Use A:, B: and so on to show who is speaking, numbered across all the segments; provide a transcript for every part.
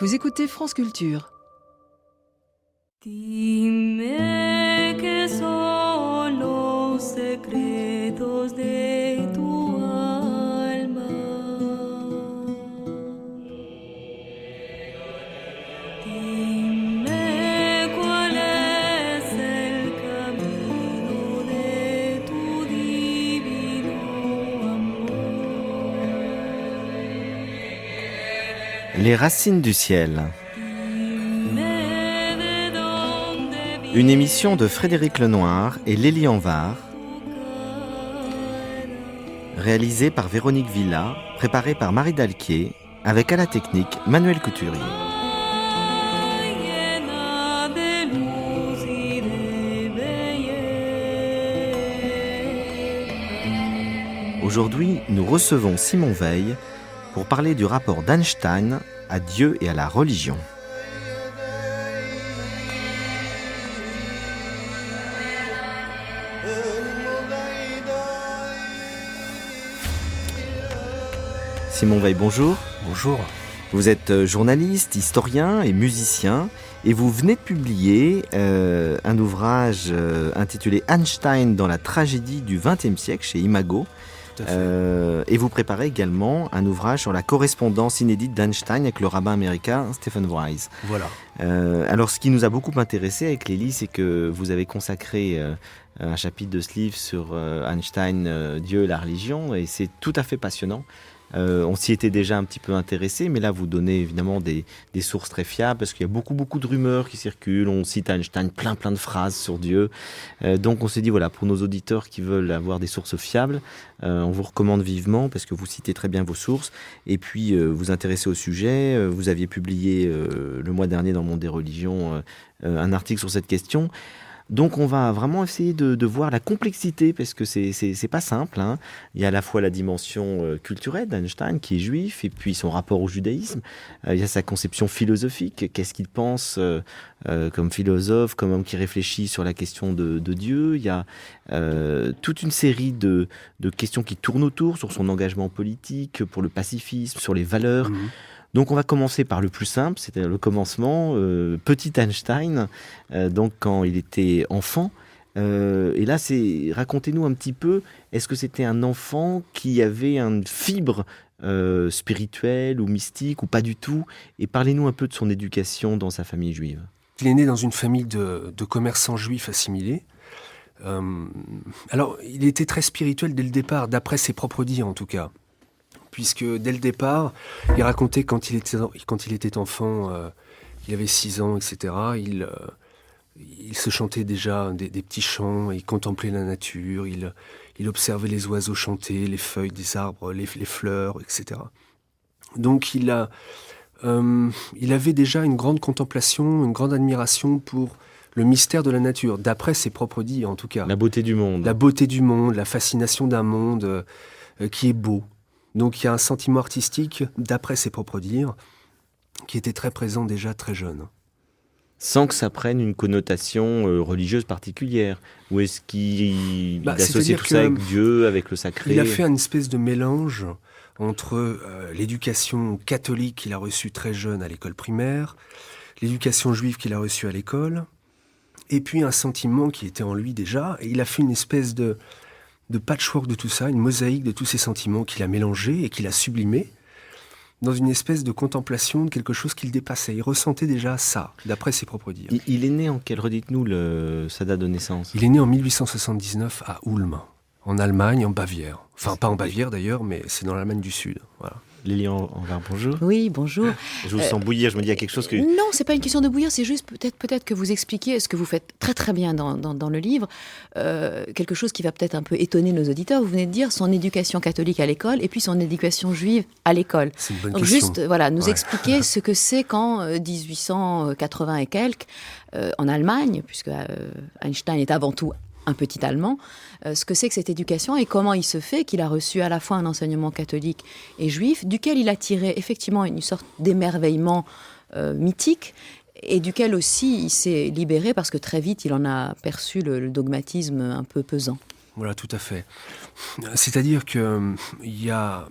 A: Vous écoutez France Culture.
B: Dime que son los secretos de tu alma. Dime cuál es el camino de tu divino amor.
C: Les racines du ciel. Une émission de Frédéric Lenoir et Lélie Anvar, réalisée par Véronique Villa, préparée par Marie Dalquier, avec à la technique Manuel Couturier. Aujourd'hui, nous recevons Simon Veil pour parler du rapport d'Einstein à Dieu et à la religion. Simon Veil, bonjour.
D: Bonjour.
C: Vous êtes journaliste, historien et musicien et vous venez de publier un ouvrage intitulé Einstein dans la tragédie du XXe siècle chez Imago.
D: Tout à fait.
C: Et vous préparez également un ouvrage sur la correspondance inédite d'Einstein avec le rabbin américain Stephen Wise.
D: Voilà.
C: Alors ce qui nous a beaucoup intéressé avec Lélie, c'est que vous avez consacré un chapitre de ce livre sur Einstein, Dieu et la religion, et c'est tout à fait passionnant. On s'y était déjà un petit peu intéressé, mais là vous donnez évidemment des sources très fiables parce qu'il y a beaucoup de rumeurs qui circulent. On cite Einstein plein de phrases sur Dieu. Donc on s'est dit voilà, pour nos auditeurs qui veulent avoir des sources fiables, on vous recommande vivement parce que vous citez très bien vos sources et puis vous intéressez au sujet. Vous aviez publié le mois dernier dans le Monde des religions un article sur cette question. Donc on va vraiment essayer de voir la complexité parce que c'est pas simple, hein. Il y a à la fois la dimension culturelle d'Einstein qui est juif et puis son rapport au judaïsme. Il y a sa conception philosophique, qu'est-ce qu'il pense comme philosophe, comme homme qui réfléchit sur la question de Dieu. Il y a toute une série de questions qui tournent autour sur son engagement politique, pour le pacifisme, sur les valeurs. Donc on va commencer par le plus simple, c'était le commencement, petit Einstein, donc quand il était enfant. Et là, racontez-nous un petit peu, est-ce que c'était un enfant qui avait une fibre spirituelle ou mystique ou pas du tout? Et parlez-nous un peu de son éducation dans sa famille juive.
D: Il est né dans une famille de commerçants juifs assimilés. Alors, il était très spirituel dès le départ, d'après ses propres dires en tout cas. Puisque dès le départ, il racontait quand il était enfant, il avait 6 ans, etc., il se chantait déjà des petits chants, il contemplait la nature, il observait les oiseaux chanter, les feuilles des arbres, les fleurs, etc. Donc il avait déjà une grande contemplation, une grande admiration pour le mystère de la nature, d'après ses propres dires en tout cas.
C: La beauté du monde.
D: La beauté du monde, la fascination d'un monde qui est beau. Donc il y a un sentiment artistique, d'après ses propres dires, qui était très présent déjà très jeune.
C: Sans que ça prenne une connotation religieuse particulière. Ou est-ce qu'il associe tout ça avec Dieu, avec le sacré?
D: Il a fait une espèce de mélange entre l'éducation catholique qu'il a reçue très jeune à l'école primaire, l'éducation juive qu'il a reçue à l'école, et puis un sentiment qui était en lui déjà. Et il a fait une espèce de patchwork de tout ça, une mosaïque de tous ces sentiments qu'il a mélangés et qu'il a sublimés dans une espèce de contemplation de quelque chose qu'il dépassait. Il ressentait déjà ça, d'après ses propres dires.
C: Il est né en quelle? Redites-nous sa date de naissance.
D: Il est né en 1879 à Ulm, en Allemagne, en Bavière. Enfin, pas en Bavière d'ailleurs, mais c'est dans l'Allemagne du Sud. Voilà.
C: Lélie Anvar, bonjour.
A: Oui, bonjour.
C: Je vous sens bouillir, je me dis il y a quelque chose que...
A: Non, c'est pas une question de bouillir, c'est juste peut-être que vous expliquez ce que vous faites très bien dans le livre, quelque chose qui va peut-être un peu étonner nos auditeurs. Vous venez de dire son éducation catholique à l'école et puis son éducation juive à l'école.
D: C'est une bonne
A: Donc
D: question.
A: juste, nous expliquer ce que c'est qu'en 1880 et quelques, en Allemagne, puisque Einstein est avant tout un petit Allemand, ce que c'est que cette éducation et comment il se fait qu'il a reçu à la fois un enseignement catholique et juif, duquel il a tiré effectivement une sorte d'émerveillement mythique et duquel aussi il s'est libéré parce que très vite il en a perçu le dogmatisme un peu pesant.
D: Voilà, tout à fait. C'est-à-dire que il y a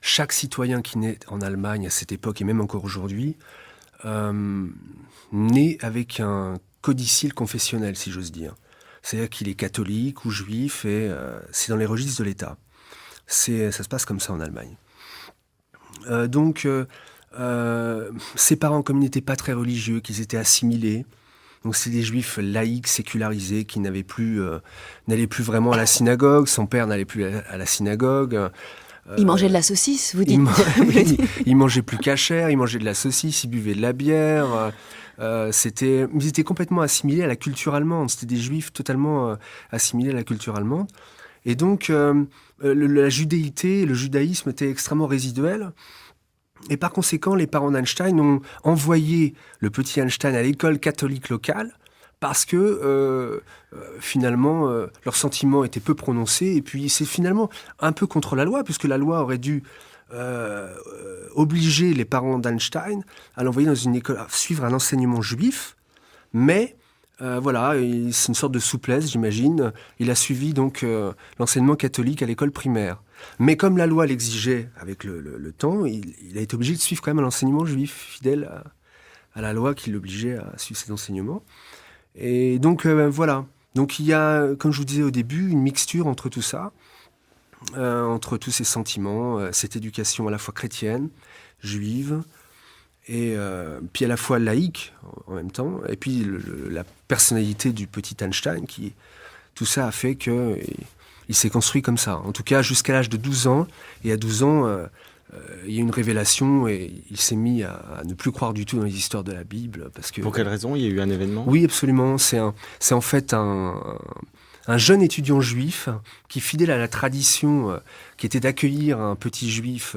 D: chaque citoyen qui naît en Allemagne à cette époque et même encore aujourd'hui né avec un codicile confessionnel, si j'ose dire. C'est-à-dire qu'il est catholique ou juif et c'est dans les registres de l'État. Ça se passe comme ça en Allemagne. Donc, ses parents, comme ils n'étaient pas très religieux, qu'ils étaient assimilés, donc c'est des juifs laïcs, sécularisés, qui n'allaient plus vraiment à la synagogue. Son père n'allait plus à la synagogue.
A: Il mangeait de la saucisse, vous dites.
D: Il mangeait plus cachère, il mangeait de la saucisse, il buvait de la bière. Ils étaient complètement assimilés à la culture allemande. C'était des juifs totalement assimilés à la culture allemande. Et donc, la judéité, le judaïsme étaient extrêmement résiduels. Et par conséquent, les parents d'Einstein ont envoyé le petit Einstein à l'école catholique locale parce que finalement, leurs sentiments étaient peu prononcés. Et puis, c'est finalement un peu contre la loi, puisque la loi aurait dû obliger les parents d'Einstein à l'envoyer dans une école, à suivre un enseignement juif. Mais voilà, c'est une sorte de souplesse, j'imagine. Il a suivi donc l'enseignement catholique à l'école primaire. Mais comme la loi l'exigeait avec le temps, il a été obligé de suivre quand même l'enseignement juif, fidèle à la loi qui l'obligeait à suivre cet enseignement. Et donc voilà. Donc il y a, comme je vous disais au début, une mixture entre tout ça, entre tous ces sentiments, cette éducation à la fois chrétienne, juive, et puis à la fois laïque en même temps, et puis la personnalité du petit Einstein, tout ça a fait que il s'est construit comme ça. En tout cas, jusqu'à l'âge de 12 ans. Et à 12 ans, il y a une révélation et il s'est mis à ne plus croire du tout dans les histoires de la Bible. Parce que,
C: Pour quelle raison? Il y a eu un événement?
D: Oui, absolument. C'est en fait un jeune étudiant juif qui, fidèle à la tradition qui était d'accueillir un petit juif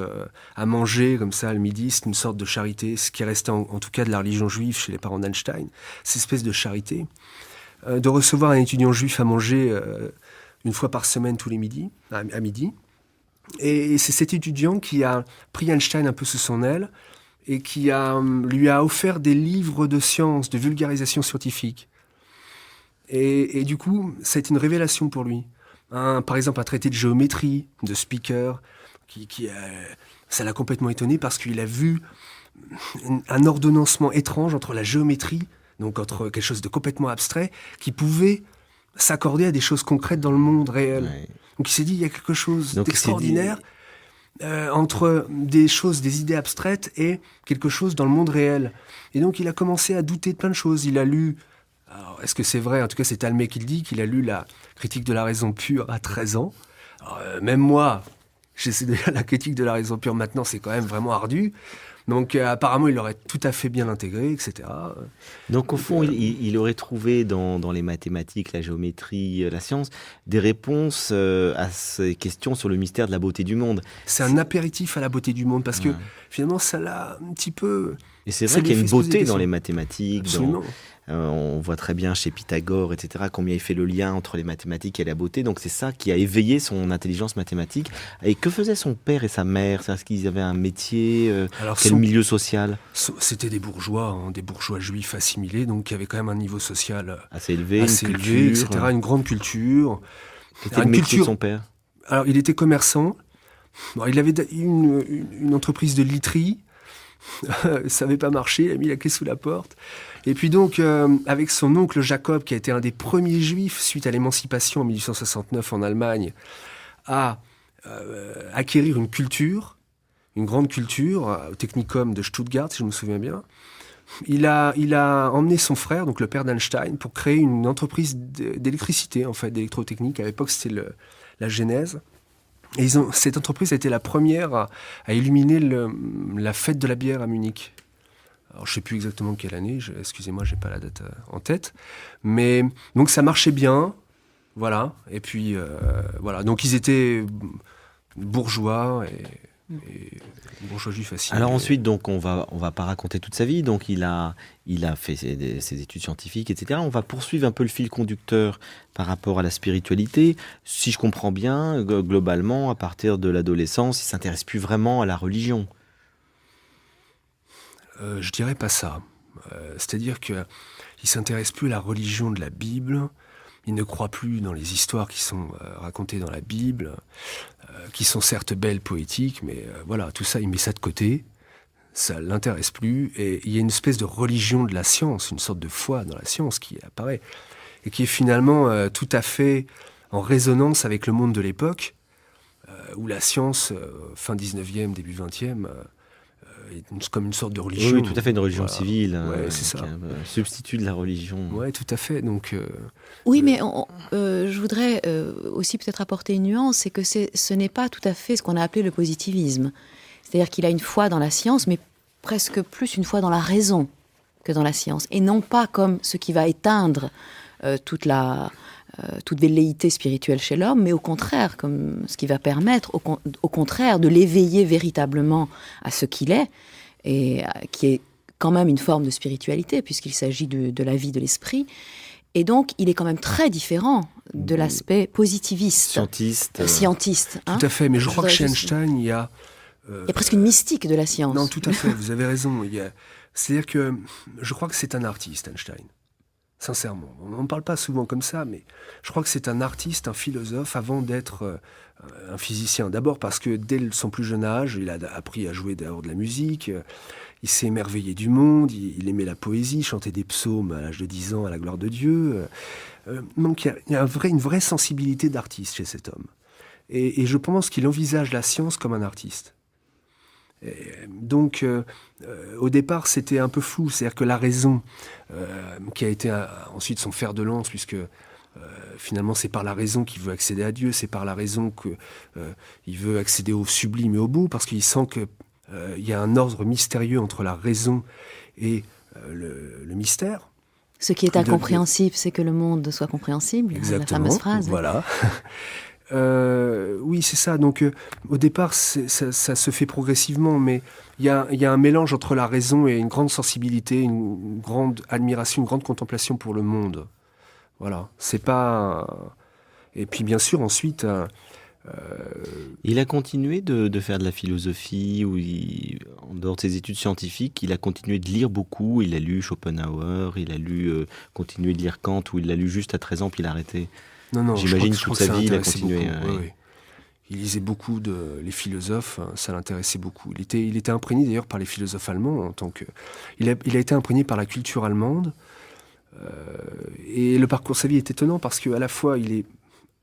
D: à manger comme ça le midi, c'est une sorte de charité, ce qui est resté en tout cas de la religion juive chez les parents d'Einstein, cette espèce de charité, de recevoir un étudiant juif à manger une fois par semaine tous les midis, à midi. Et c'est cet étudiant qui a pris Einstein un peu sous son aile et qui lui a offert des livres de sciences, de vulgarisation scientifique. Et du coup, ça a été une révélation pour lui. Par exemple, un traité de géométrie de Speaker, ça l'a complètement étonné parce qu'il a vu un ordonnancement étrange entre la géométrie, donc entre quelque chose de complètement abstrait, qui pouvait s'accorder à des choses concrètes dans le monde réel. Ouais. Donc il s'est dit, il y a quelque chose d'extraordinaire entre des choses, des idées abstraites et quelque chose dans le monde réel. Et donc il a commencé à douter de plein de choses. Il a lu, alors, est-ce que c'est vrai? En tout cas, c'est Talmé qui le dit, qu'il a lu la critique de la raison pure à 13 ans. Alors, même moi, j'essaie de lire la critique de la raison pure maintenant, c'est quand même vraiment ardu. Donc apparemment, il l'aurait tout à fait bien intégré, etc.
C: Donc au fond, il aurait trouvé dans les mathématiques, la géométrie, la science, des réponses à ces questions sur le mystère de la beauté du monde.
D: C'est un apéritif à la beauté du monde, parce que finalement, ça l'a un petit peu...
C: Et c'est vrai qu'il y a une beauté dans les mathématiques.
D: Absolument.
C: On voit très bien chez Pythagore, etc., combien il fait le lien entre les mathématiques et la beauté. Donc c'est ça qui a éveillé son intelligence mathématique. Et que faisaient son père et sa mère? Est-ce qu'ils avaient un métier? Quel milieu social?
D: C'était des bourgeois, des bourgeois juifs assimilés, donc qui avaient quand même un niveau social
C: assez élevé,
D: etc., une grande culture.
C: C'était le métier de son père?
D: Alors il était commerçant. Alors, il avait une entreprise de literie. Ça n'avait pas marché, il a mis la clé sous la porte. Et puis donc, avec son oncle Jacob, qui a été un des premiers juifs suite à l'émancipation en 1869 en Allemagne, à acquérir une culture, une grande culture, au Technikum de Stuttgart, si je me souviens bien. Il a emmené son frère, donc le père d'Einstein, pour créer une entreprise d'électricité, en fait, d'électrotechnique. À l'époque, c'était la genèse. Et cette entreprise a été la première à illuminer la fête de la bière à Munich. Alors, je ne sais plus exactement quelle année, excusez-moi, je n'ai pas la date en tête. Mais donc ça marchait bien, voilà. Et puis, voilà. Donc ils étaient bourgeois et bourgeois juifs assimilés.
C: Alors ensuite, donc, on va pas raconter toute sa vie. Donc il a fait ses études scientifiques, etc. On va poursuivre un peu le fil conducteur par rapport à la spiritualité. Si je comprends bien, globalement, à partir de l'adolescence, il s'intéresse plus vraiment à la religion.
D: Je dirais pas ça. C'est-à-dire qu'il s'intéresse plus à la religion de la Bible. Il ne croit plus dans les histoires qui sont racontées dans la Bible, qui sont certes belles, poétiques, mais voilà, tout ça, il met ça de côté. ça l'intéresse plus, et il y a une espèce de religion de la science, une sorte de foi dans la science qui apparaît, et qui est finalement tout à fait en résonance avec le monde de l'époque, où la science, fin 19e, début 20e, est comme une sorte de religion.
C: Oui, tout à fait, une religion
D: Voilà.
C: civile,
D: Ouais, c'est ça.
C: qui est un substitut de la religion.
D: Ouais, tout à fait. Donc,
A: Oui, mais je voudrais aussi peut-être apporter une nuance, c'est que ce n'est pas tout à fait ce qu'on a appelé le positivisme. C'est-à-dire qu'il a une foi dans la science, mais presque plus une foi dans la raison que dans la science. Et non pas comme ce qui va éteindre toute velléité spirituelle chez l'homme, mais au contraire, comme ce qui va permettre, au contraire, de l'éveiller véritablement à ce qu'il est, et qui est quand même une forme de spiritualité, puisqu'il s'agit de la vie de l'esprit. Et donc, il est quand même très différent de l'aspect positiviste, scientiste. Hein.
D: tout à fait. Mais je
A: Je
D: crois que chez
A: voudrais juste-
D: Einstein, il y a...
A: Il y a presque une mystique de la science.
D: Non, tout à fait, vous avez raison. C'est-à-dire que je crois que c'est un artiste, Einstein. Sincèrement. On n'en parle pas souvent comme ça, mais je crois que c'est un artiste, un philosophe, avant d'être un physicien. D'abord parce que dès son plus jeune âge, il a appris à jouer d'abord de la musique, il s'est émerveillé du monde, il aimait la poésie, chantait des psaumes à l'âge de 10 ans à la gloire de Dieu. Donc il y a une vraie sensibilité d'artiste chez cet homme. Et je pense qu'il envisage la science comme un artiste. Donc, au départ, c'était un peu flou. C'est-à-dire que la raison, qui a été ensuite son fer de lance, puisque finalement, c'est par la raison qu'il veut accéder à Dieu, c'est par la raison qu'il veut accéder au sublime et au beau, parce qu'il sent qu'il y a un ordre mystérieux entre la raison et le mystère.
A: Ce qui est incompréhensible, c'est que le monde soit compréhensible.
D: Exactement.
A: La fameuse phrase.
D: Voilà. Oui, c'est ça. Donc, au départ, ça se fait progressivement, mais il y a un mélange entre la raison et une grande sensibilité, une grande admiration, une grande contemplation pour le monde. Voilà. C'est pas. Et puis, bien sûr, ensuite.
C: Il a continué de faire de la philosophie, en dehors de ses études scientifiques, il a continué de lire beaucoup. Il a lu Schopenhauer, il a continué de lire Kant, ou il l'a lu juste à 13 ans, puis il a arrêté.
D: Non,
C: J'imagine
D: je crois
C: toute
D: que
C: sa
D: ça
C: vie, il a
D: l'intéressait
C: continué.
D: beaucoup. Oui. Il lisait beaucoup les philosophes, ça l'intéressait beaucoup. Il était imprégné d'ailleurs par les philosophes allemands en tant que. Il a été imprégné par la culture allemande. Et le parcours de sa vie est étonnant parce qu'à la fois il est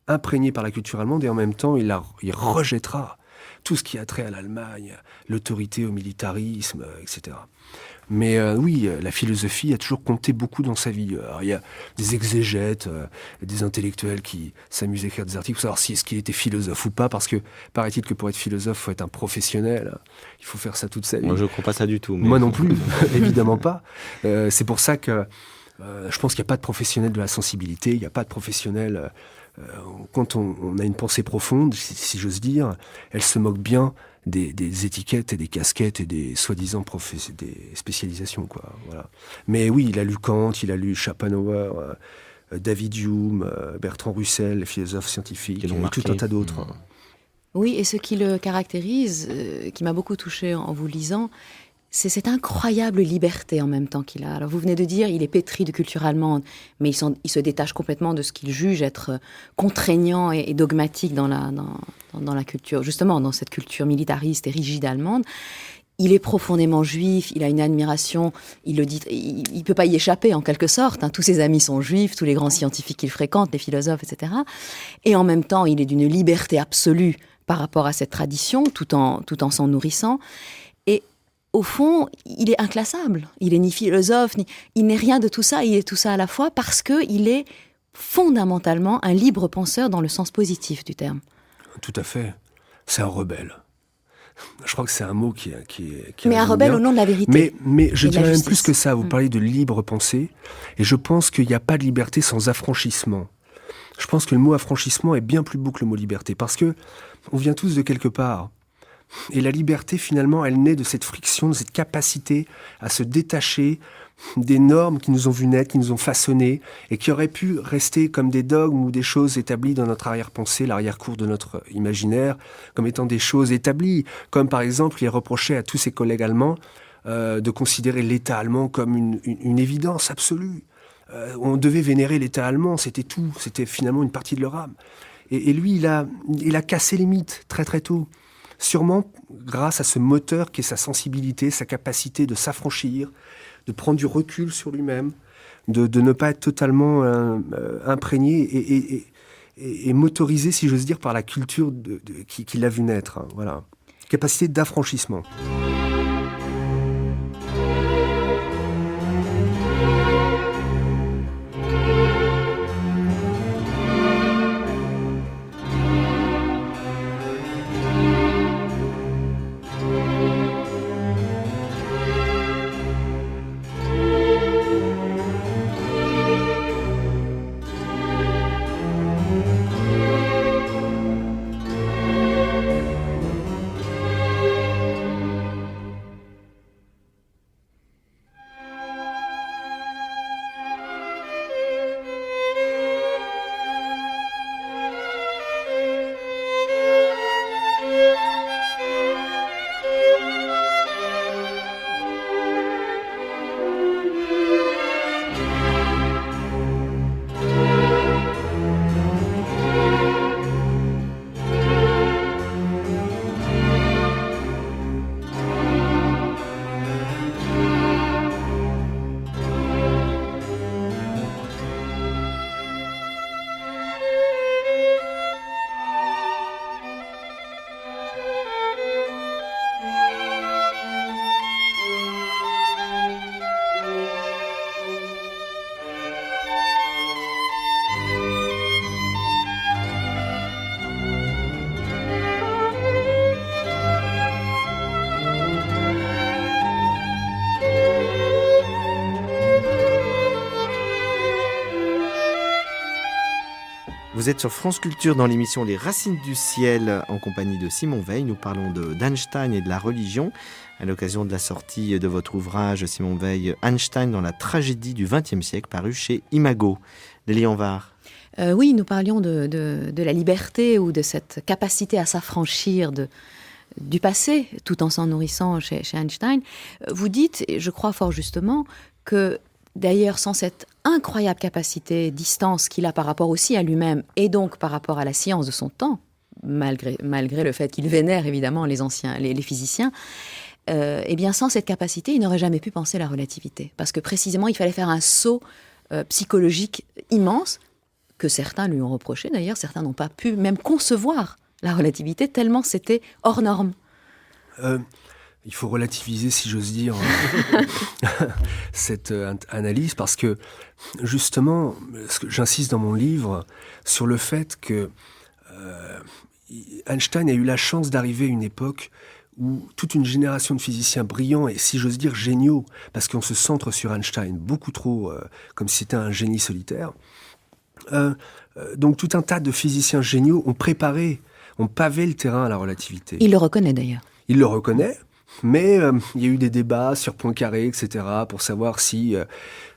D: imprégné par la culture allemande et en même temps il rejettera tout ce qui a trait à l'Allemagne, l'autorité, au militarisme, etc. Mais oui, la philosophie a toujours compté beaucoup dans sa vie. Alors, il y a des exégètes, des intellectuels qui s'amusent à écrire des articles pour savoir est-ce qu'il était philosophe ou pas, parce que paraît-il que pour être philosophe, il faut être un professionnel. Il faut faire ça toute sa vie.
C: Moi, je ne crois pas ça du tout. Mais...
D: Moi non plus, évidemment pas. C'est pour ça que je pense qu'il n'y a pas de professionnel de la sensibilité, il n'y a pas de professionnel... quand on a une pensée profonde, si j'ose dire, elle se moque bien des étiquettes et des casquettes et des soi-disant des spécialisations, quoi. Voilà. Mais oui, il a lu Kant, il a lu Schopenhauer, David Hume, Bertrand Russell, les philosophes scientifiques, et tout un tas d'autres.
A: Oui, et ce qui le caractérise, qui m'a beaucoup touchée en vous lisant, c'est cette incroyable liberté en même temps qu'il a. Alors vous venez de dire, il est pétri de culture allemande, mais il se détache complètement de ce qu'il juge être contraignant et dogmatique dans la culture, justement dans cette culture militariste et rigide allemande. Il est profondément juif, il a une admiration, il le dit, il peut pas y échapper en quelque sorte. Hein. Tous ses amis sont juifs, tous les grands scientifiques qu'il fréquente, les philosophes, etc. Et en même temps, il est d'une liberté absolue par rapport à cette tradition, tout en s'en nourrissant. Et au fond, il est inclassable. Il est ni philosophe, il n'est rien de tout ça. Il est tout ça à la fois parce qu'il est fondamentalement un libre penseur dans le sens positif du terme.
D: Tout à fait. C'est un rebelle. Je crois que c'est un mot qui
A: mais un rebelle
D: bien.
A: Au nom de la vérité.
D: Mais je dirais même
A: justice.
D: plus que ça. Vous parlez de libre pensée. Et je pense qu'il n'y a pas de liberté sans affranchissement. Je pense que le mot affranchissement est bien plus beau que le mot liberté. Parce que on vient tous de quelque part. Et la liberté, finalement, elle naît de cette friction, de cette capacité à se détacher des normes qui nous ont vu naître, qui nous ont façonnés, et qui auraient pu rester comme des dogmes ou des choses établies dans notre arrière-pensée, l'arrière-cour de notre imaginaire, comme étant des choses établies. Comme par exemple, il est reproché à tous ses collègues allemands de considérer l'État allemand comme une évidence absolue. On devait vénérer l'État allemand, c'était tout, c'était finalement une partie de leur âme. Et lui, il a cassé les mythes très très tôt. sûrement grâce à ce moteur qui est sa sensibilité, sa capacité de s'affranchir, de prendre du recul sur lui-même, de ne pas être totalement imprégné et motorisé, si j'ose dire, par la culture qui l'a vu naître. Hein, voilà. Capacité d'affranchissement.
C: Vous êtes sur France Culture dans l'émission Les Racines du Ciel en compagnie de Simon Weil. Nous parlons d'Einstein et de la religion à l'occasion de la sortie de votre ouvrage, Simon Weil, Einstein dans la tragédie du XXe siècle, paru chez Imago. Lélie Anvar.
A: Oui, nous parlions de la liberté ou de cette capacité à s'affranchir du passé, tout en s'en nourrissant chez Einstein. Vous dites, et je crois fort justement, que d'ailleurs, sans cette incroyable capacité, distance qu'il a par rapport aussi à lui-même, et donc par rapport à la science de son temps, malgré le fait qu'il vénère évidemment les physiciens, eh bien sans cette capacité, il n'aurait jamais pu penser la relativité. Parce que précisément, il fallait faire un saut psychologique immense, que certains lui ont reproché d'ailleurs, certains n'ont pas pu même concevoir la relativité, tellement c'était hors norme.
D: Il faut relativiser, si j'ose dire, cette analyse, parce que, justement, j'insiste dans mon livre sur le fait que Einstein a eu la chance d'arriver à une époque où toute une génération de physiciens brillants et, si j'ose dire, géniaux, parce qu'on se centre sur Einstein beaucoup trop, comme si c'était un génie solitaire. Donc tout un tas de physiciens géniaux ont pavé le terrain à la relativité.
A: Il le reconnaît d'ailleurs.
D: Il le reconnaît. Mais il y a eu des débats sur Poincaré, etc., pour savoir si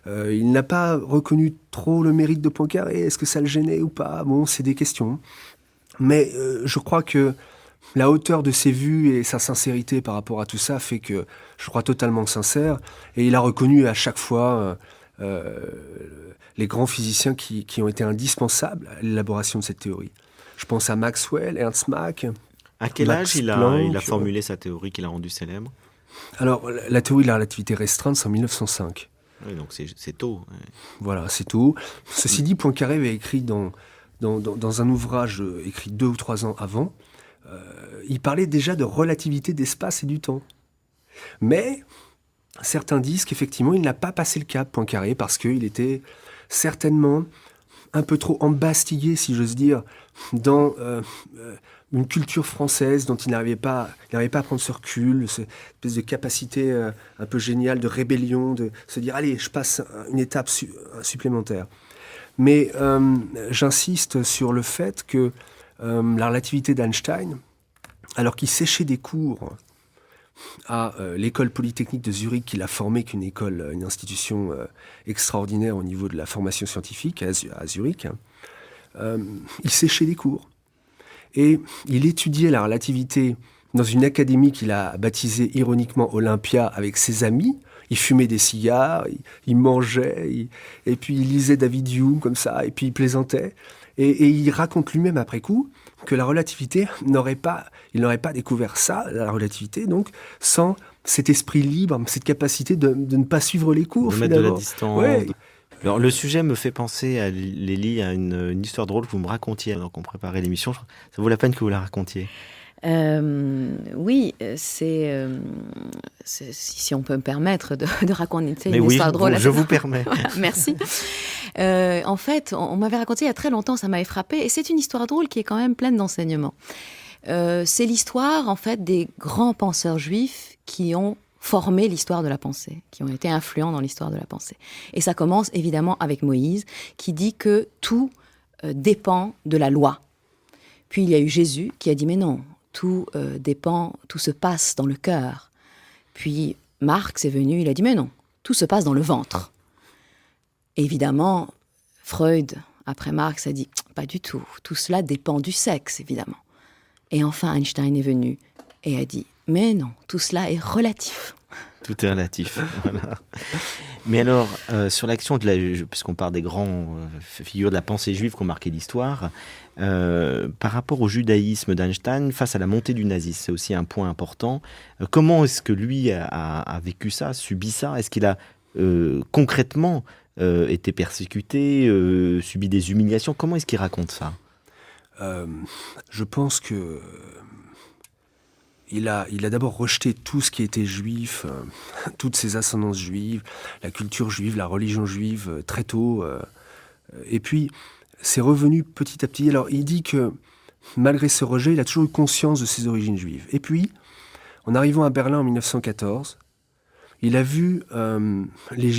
D: il n'a pas reconnu trop le mérite de Poincaré. Est-ce que ça le gênait ou pas? Bon, c'est des questions. Mais je crois que la hauteur de ses vues et sa sincérité par rapport à tout ça fait que je crois totalement sincère. Et il a reconnu à chaque fois les grands physiciens qui ont été indispensables à l'élaboration de cette théorie. Je pense à Maxwell, Ernst Mach.
C: À quel âge il a formulé sa théorie qu'il a rendue célèbre? Alors,
D: la théorie de la relativité restreinte, c'est en 1905.
C: Oui, donc c'est tôt. Ouais.
D: Voilà, c'est tôt. Ceci dit, Poincaré avait écrit dans un ouvrage écrit 2 ou 3 ans avant, il parlait déjà de relativité d'espace et du temps. Mais certains disent qu'effectivement, il n'a pas passé le cap, Poincaré, parce qu'il était certainement un peu trop embastillé, si j'ose dire, dans une culture française dont il n'arrivait pas à prendre ce recul, cette espèce de capacité un peu géniale de rébellion, de se dire « Allez, je passe une étape supplémentaire ». Mais j'insiste sur le fait que la relativité d'Einstein, alors qu'il séchait des cours à l'école polytechnique de Zurich, qu'il a formée, qu'une école, une institution extraordinaire au niveau de la formation scientifique à Zurich, il séchait des cours. Et il étudiait la relativité dans une académie qu'il a baptisée ironiquement Olympia avec ses amis. Il fumait des cigares, il mangeait, et puis il lisait David Hume comme ça, et puis il plaisantait. Et il raconte lui-même après coup que la relativité il n'aurait pas découvert ça, la relativité, donc, sans cet esprit libre, cette capacité de ne pas suivre les cours,
C: De mettre de la
D: finalement.
C: distance.
D: Ouais.
C: Alors, le sujet me fait penser à Lélie, à une histoire drôle que vous me racontiez alors qu'on préparait l'émission. Ça vaut la peine que vous la racontiez.
A: Oui, si on peut me permettre de raconter
C: Mais
A: une
C: oui,
A: histoire drôle.
C: je vous permets.
A: Merci. En fait, on m'avait raconté il y a très longtemps, ça m'avait frappé, et c'est une histoire drôle qui est quand même pleine d'enseignements. C'est l'histoire, en fait, des grands penseurs juifs qui ont formé l'histoire de la pensée, qui ont été influents dans l'histoire de la pensée. Et ça commence évidemment avec Moïse, qui dit que tout dépend de la loi. Puis il y a eu Jésus qui a dit « mais non, tout dépend, tout se passe dans le cœur ». Puis Marx est venu, il a dit « mais non, tout se passe dans le ventre ». Évidemment, Freud, après Marx, a dit « pas du tout, tout cela dépend du sexe, évidemment ». Et enfin Einstein est venu et a dit « mais non, tout cela est relatif ».
C: Tout est relatif. Voilà. Mais alors, sur l'action puisqu'on parle des grands figures de la pensée juive qui ont marqué l'histoire, par rapport au judaïsme d'Einstein face à la montée du nazisme, c'est aussi un point important. Comment est-ce que lui a vécu ça, subi ça? Est-ce qu'il a concrètement été persécuté, subi des humiliations? Comment est-ce qu'il raconte ça?
D: Je pense que il a d'abord rejeté tout ce qui était juif, toutes ses ascendances juives, la culture juive, la religion juive, très tôt. Et puis, c'est revenu petit à petit. Alors, il dit que, malgré ce rejet, il a toujours eu conscience de ses origines juives. Et puis, en arrivant à Berlin en 1914, il a vu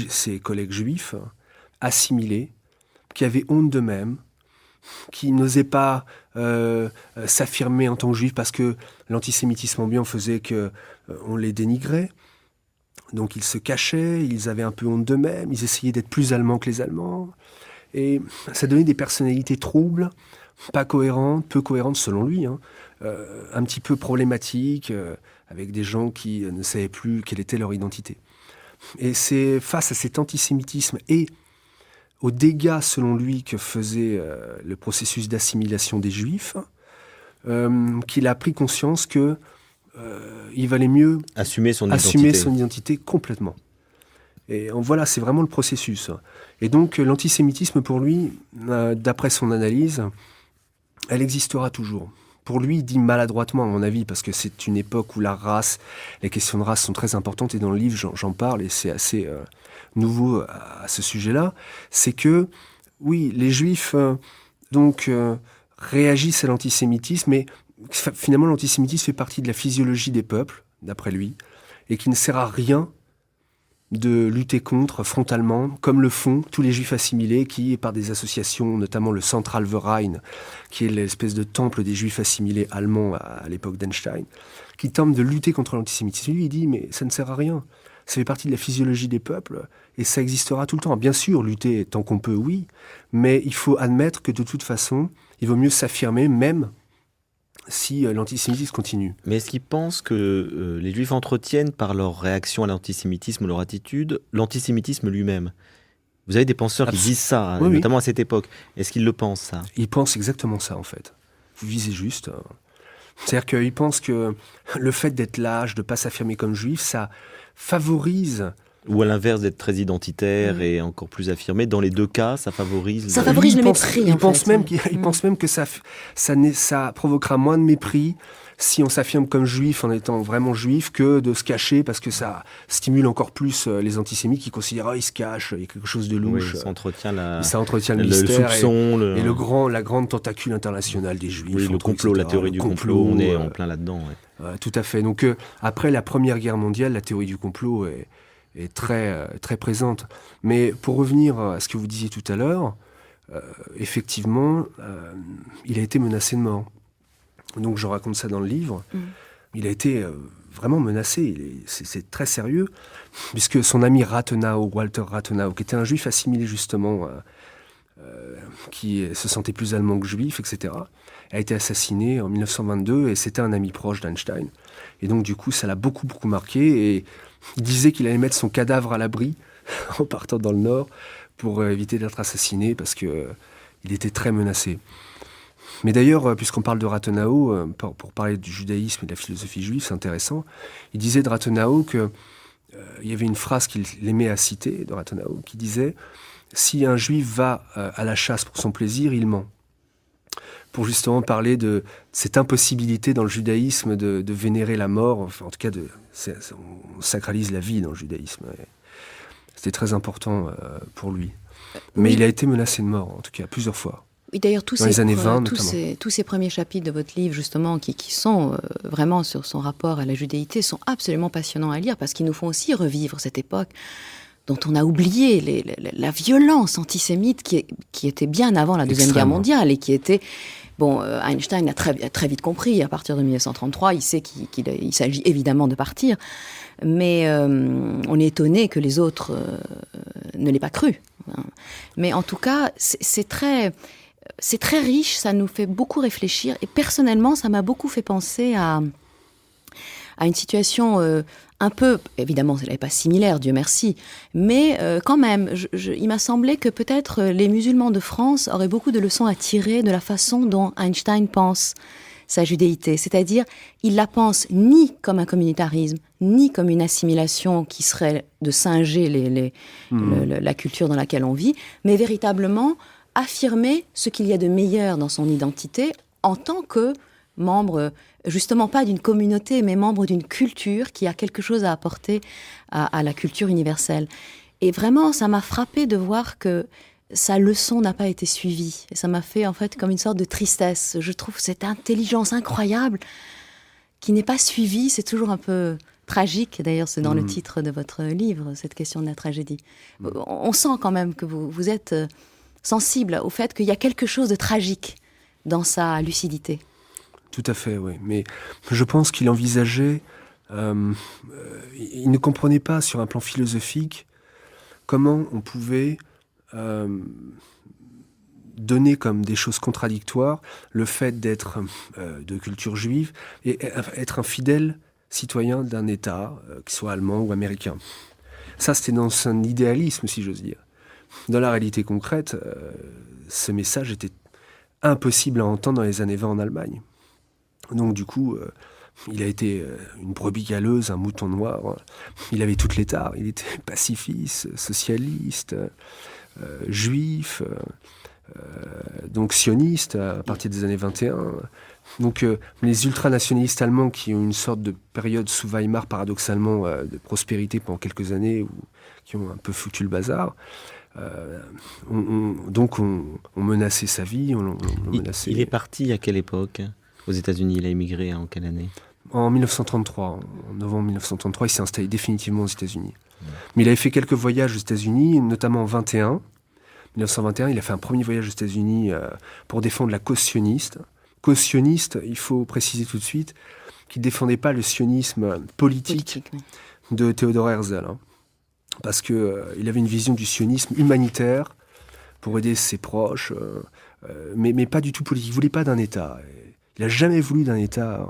D: ses collègues juifs assimilés, qui avaient honte d'eux-mêmes, qui n'osaient pas s'affirmer en tant que juifs parce que l'antisémitisme ambiant faisait qu'on les dénigrait. Donc ils se cachaient, ils avaient un peu honte d'eux-mêmes, ils essayaient d'être plus allemands que les Allemands. Et ça donnait des personnalités troubles, pas cohérentes, peu cohérentes selon lui, hein, un petit peu problématiques, avec des gens qui ne savaient plus quelle était leur identité. Et c'est face à cet antisémitisme et aux dégâts, selon lui, que faisait le processus d'assimilation des Juifs, qu'il a pris conscience que il valait mieux
C: assumer son
D: identité complètement. Et voilà, c'est vraiment le processus. Et donc, l'antisémitisme, pour lui, d'après son analyse, elle existera toujours. Pour lui, il dit maladroitement, à mon avis, parce que c'est une époque où la race, les questions de race sont très importantes, et dans le livre, j'en parle, et c'est assez nouveau à ce sujet-là, c'est que, oui, les Juifs réagissent à l'antisémitisme, mais finalement, l'antisémitisme fait partie de la physiologie des peuples, d'après lui, et qui ne sert à rien de lutter contre frontalement, comme le font tous les Juifs assimilés qui, par des associations, notamment le Zentralverein, qui est l'espèce de temple des Juifs assimilés allemands à l'époque d'Einstein, qui tentent de lutter contre l'antisémitisme. Lui, il dit, mais ça ne sert à rien. Ça fait partie de la physiologie des peuples et ça existera tout le temps. Bien sûr, lutter tant qu'on peut, oui, mais il faut admettre que de toute façon, il vaut mieux s'affirmer, même si l'antisémitisme continue.
C: Mais est-ce qu'ils pensent que les Juifs entretiennent par leur réaction à l'antisémitisme ou leur attitude, l'antisémitisme lui-même? Vous avez des penseurs qui disent ça,
D: oui,
C: notamment à cette époque. Est-ce qu'ils le pensent, ça?
D: Ils pensent exactement ça, en fait. Vous visez juste. C'est-à-dire qu'ils pensent que le fait d'être lâche, de ne pas s'affirmer comme juif, ça favorise...
C: Ou à l'inverse, d'être très identitaire et encore plus affirmé. Dans les deux cas, ça favorise...
A: Ça favorise le mépris,
D: il pense même que ça provoquera moins de mépris si on s'affirme comme juif en étant vraiment juif que de se cacher parce que ça stimule encore plus les antisémites qui considèrent « il se cache, il y a quelque chose de louche
C: Oui, ça entretient
D: le mystère
C: soupçon,
D: la grande tentacule internationale des juifs.
C: Oui, le complot, etc. La théorie du complot, on est en plein là-dedans. Ouais.
D: Tout à fait. Donc après la Première Guerre mondiale, la théorie du complot est très, très présente. Mais pour revenir à ce que vous disiez tout à l'heure, effectivement, il a été menacé de mort. Donc je raconte ça dans le livre. Il a été vraiment menacé. C'est très sérieux, puisque son ami Rathenau, Walter Rathenau, qui était un juif assimilé justement, qui se sentait plus allemand que juif, etc., a été assassiné en 1922, et c'était un ami proche d'Einstein. Et donc du coup, ça l'a beaucoup, beaucoup marqué, et il disait qu'il allait mettre son cadavre à l'abri en partant dans le Nord pour éviter d'être assassiné, parce qu'il était très menacé. Mais d'ailleurs, puisqu'on parle de Rathenau, pour parler du judaïsme et de la philosophie juive, c'est intéressant. Il disait de Rathenau que il y avait une phrase qu'il aimait à citer, de Rathenau, qui disait « Si un juif va à la chasse pour son plaisir, il ment ». Pour justement parler de cette impossibilité dans le judaïsme de vénérer la mort, enfin, en tout cas, on sacralise la vie dans le judaïsme. Et c'était très important pour lui. Mais
A: Oui.
D: il a été menacé de mort, en tout cas, plusieurs fois.
A: Oui, d'ailleurs, tous
D: Dans les années 20,
A: tous
D: notamment.
A: tous ces premiers chapitres de votre livre, justement, qui sont vraiment sur son rapport à la judéité, sont absolument passionnants à lire parce qu'ils nous font aussi revivre cette époque dont on a oublié la violence antisémite qui était bien avant la Deuxième Guerre
D: Extrêmement.
A: mondiale et qui était... Bon, Einstein a très vite compris, à partir de 1933, il sait qu'il s'agit évidemment de partir, mais on est étonné que les autres ne l'aient pas cru. Mais en tout cas, c'est très riche, ça nous fait beaucoup réfléchir, et personnellement, ça m'a beaucoup fait penser à une situation un peu, évidemment, elle n'est pas similaire, Dieu merci, mais quand même, il m'a semblé que peut-être les musulmans de France auraient beaucoup de leçons à tirer de la façon dont Einstein pense sa judéité. C'est-à-dire, il la pense ni comme un communautarisme, ni comme une assimilation qui serait de singer la culture dans laquelle on vit, mais véritablement affirmer ce qu'il y a de meilleur dans son identité en tant que membre, justement pas d'une communauté, mais membre d'une culture qui a quelque chose à apporter à la culture universelle. Et vraiment, ça m'a frappé de voir que sa leçon n'a pas été suivie. Et ça m'a fait en fait comme une sorte de tristesse. Je trouve cette intelligence incroyable qui n'est pas suivie. C'est toujours un peu tragique. D'ailleurs, c'est dans le titre de votre livre, cette question de la tragédie. On sent quand même que vous êtes sensible au fait qu'il y a quelque chose de tragique dans sa lucidité.
D: Tout à fait, oui. Mais je pense qu'il envisageait... il ne comprenait pas sur un plan philosophique comment on pouvait donner comme des choses contradictoires le fait d'être de culture juive et être un fidèle citoyen d'un État, qu'il soit allemand ou américain. Ça, c'était dans son idéalisme, si j'ose dire. Dans la réalité concrète, ce message était impossible à entendre dans les années 20 en Allemagne. Donc du coup, il a été une brebis galeuse, un mouton noir. Il avait toutes les tares. Il était pacifiste, socialiste, juif, donc sioniste à partir des années 21. Donc les ultranationalistes allemands qui ont une sorte de période sous Weimar, paradoxalement, de prospérité pendant quelques années, ou qui ont un peu foutu le bazar, donc on menaçait sa vie, on menaçait...
C: Il est parti à quelle époque aux États-Unis? Il a émigré en quelle année?
D: En 1933, en novembre 1933, il s'est installé définitivement aux États-Unis. Mais il avait fait quelques voyages aux États-Unis, notamment en 1921, il a fait un premier voyage aux États-Unis pour défendre la cause sioniste. Cause sioniste, il faut préciser tout de suite qu'il ne défendait pas le sionisme politique
A: Oui.
D: de Theodor Herzl, hein, parce qu'il avait une vision du sionisme humanitaire pour aider ses proches, mais pas du tout politique. Il ne voulait pas d'un État. Il n'a jamais voulu d'un État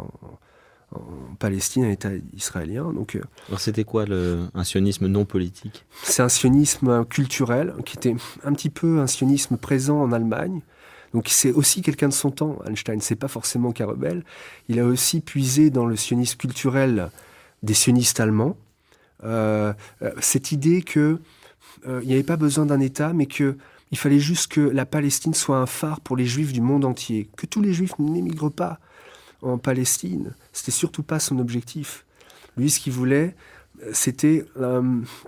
D: en Palestine, un État israélien. Donc,
C: Alors c'était quoi un sionisme non politique?
D: c'est un sionisme culturel qui était un petit peu un sionisme présent en Allemagne. Donc c'est aussi quelqu'un de son temps, Einstein. C'est pas forcément qu'un rebelle. Il a aussi puisé dans le sionisme culturel des sionistes allemands. Cette idée qu'il n'y avait pas besoin d'un État, mais qu'il fallait juste que la Palestine soit un phare pour les Juifs du monde entier. Que tous les Juifs n'émigrent pas en Palestine. C'était surtout pas son objectif. Lui, ce qu'il voulait, c'était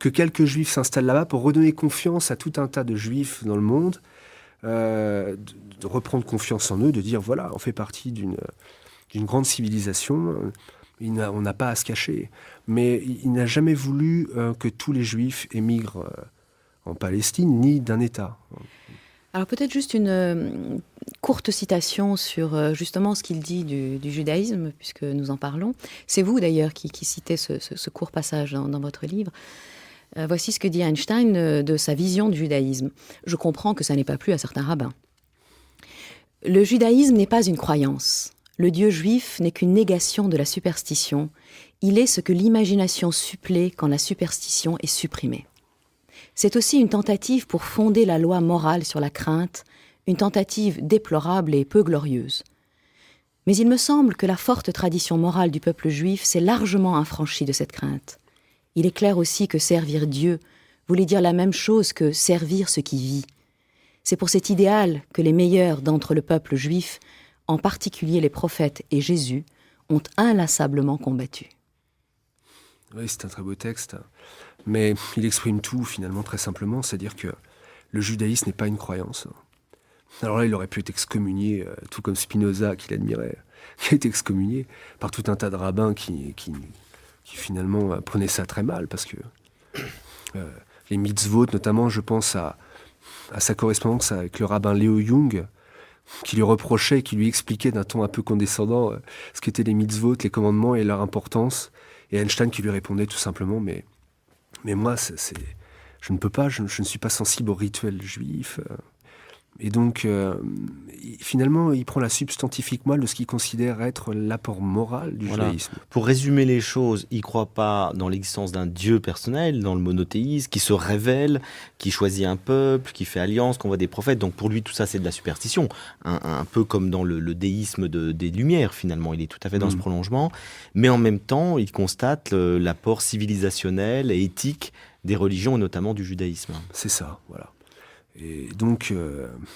D: que quelques Juifs s'installent là-bas pour redonner confiance à tout un tas de Juifs dans le monde, de reprendre confiance en eux, de dire, voilà, on fait partie d'une grande civilisation, on n'a pas à se cacher. Mais il n'a jamais voulu que tous les Juifs émigrent en Palestine, ni d'un État.
A: Alors peut-être juste une courte citation sur justement ce qu'il dit du judaïsme, puisque nous en parlons. C'est vous d'ailleurs qui citez ce court passage dans votre livre. Voici ce que dit Einstein de sa vision du judaïsme. Je comprends que ça n'est pas plu à certains rabbins. Le judaïsme n'est pas une croyance. Le Dieu juif n'est qu'une négation de la superstition. Il est ce que l'imagination supplée quand la superstition est supprimée. C'est aussi une tentative pour fonder la loi morale sur la crainte, une tentative déplorable et peu glorieuse. Mais il me semble que la forte tradition morale du peuple juif s'est largement affranchie de cette crainte. Il est clair aussi que servir Dieu voulait dire la même chose que servir ce qui vit. C'est pour cet idéal que les meilleurs d'entre le peuple juif, en particulier les prophètes et Jésus, ont inlassablement combattu.
D: Oui, c'est un très beau texte, mais il exprime tout finalement très simplement, c'est-à-dire que le judaïsme n'est pas une croyance. Alors là, il aurait pu être excommunié, tout comme Spinoza, qu'il admirait, qui a été excommunié par tout un tas de rabbins qui finalement prenaient ça très mal, parce que les mitzvot, notamment, je pense à sa correspondance avec le rabbin Léo Jung, qui lui reprochait, qui lui expliquait d'un ton un peu condescendant ce qu'étaient les mitzvot, les commandements et leur importance. Et Einstein qui lui répondait tout simplement, mais moi, je ne peux pas, je ne suis pas sensible au rituel juif. Et donc, finalement, il prend la substantifique moelle de ce qu'il considère être l'apport moral du judaïsme.
C: Pour résumer les choses, il ne croit pas dans l'existence d'un Dieu personnel, dans le monothéisme, qui se révèle, qui choisit un peuple, qui fait alliance, qu'on voit des prophètes. Donc pour lui, tout ça, c'est de la superstition. Un peu comme dans le déisme des Lumières, finalement. Il est tout à fait dans ce prolongement. Mais en même temps, il constate l'apport civilisationnel et éthique des religions, et notamment du judaïsme.
D: C'est ça, voilà. Et donc,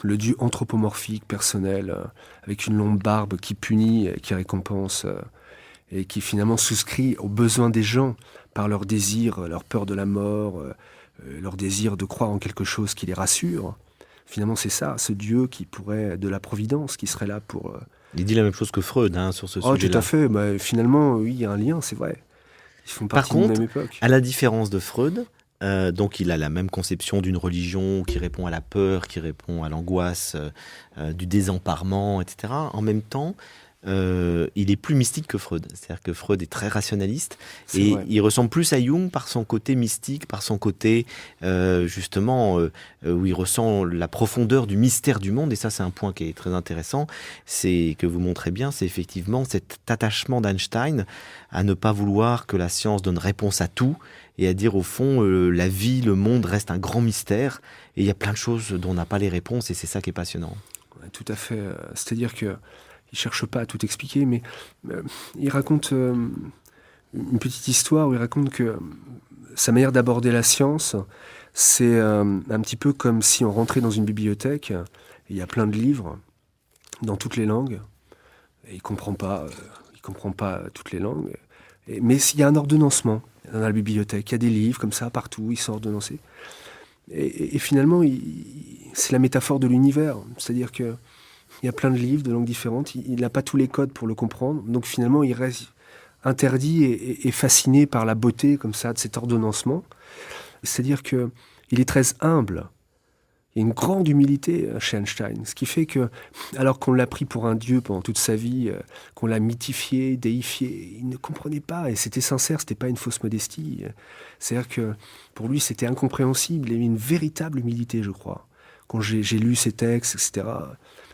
D: le Dieu anthropomorphique, personnel, avec une longue barbe qui punit, qui récompense, et qui finalement souscrit aux besoins des gens par leur désir, leur peur de la mort, leur désir de croire en quelque chose qui les rassure. Finalement, c'est ça, ce Dieu qui pourrait, de la providence, qui serait là pour...
C: Il dit la même chose que Freud sur ce sujet-là.
D: Tout à fait. Bah, finalement, oui, il y a un lien, c'est vrai. Ils font partie de la même époque.
C: À la différence de Freud, donc il a la même conception d'une religion qui répond à la peur, qui répond à l'angoisse, du désemparement, etc. En même temps, il est plus mystique que Freud. C'est-à-dire que Freud est très rationaliste et il ressemble plus à Jung par son côté mystique, par son côté justement où il ressent la profondeur du mystère du monde. Et ça, c'est un point qui est très intéressant. C'est que vous montrez bien, c'est effectivement cet attachement d'Einstein à ne pas vouloir que la science donne réponse à tout et à dire au fond, la vie, le monde reste un grand mystère et il y a plein de choses dont on n'a pas les réponses et c'est ça qui est passionnant.
D: Ouais, tout à fait. C'est-à-dire que il cherche pas à tout expliquer, mais il raconte une petite histoire où il raconte que sa manière d'aborder la science, c'est un petit peu comme si on rentrait dans une bibliothèque, et il y a plein de livres dans toutes les langues, et il comprend pas toutes les langues, mais il y a un ordonnancement dans la bibliothèque, il y a des livres comme ça partout, ils sont ordonnancés. Et finalement, c'est la métaphore de l'univers, c'est-à-dire que il y a plein de livres de langues différentes, il n'a pas tous les codes pour le comprendre, donc finalement il reste interdit et fasciné par la beauté comme ça de cet ordonnancement. C'est-à-dire qu'il est très humble, il y a une grande humilité chez Einstein, ce qui fait que, alors qu'on l'a pris pour un dieu pendant toute sa vie, qu'on l'a mythifié, déifié, il ne comprenait pas, et c'était sincère, c'était pas une fausse modestie. C'est-à-dire que pour lui c'était incompréhensible, il y avait une véritable humilité, je crois. Quand j'ai lu ses textes, etc.,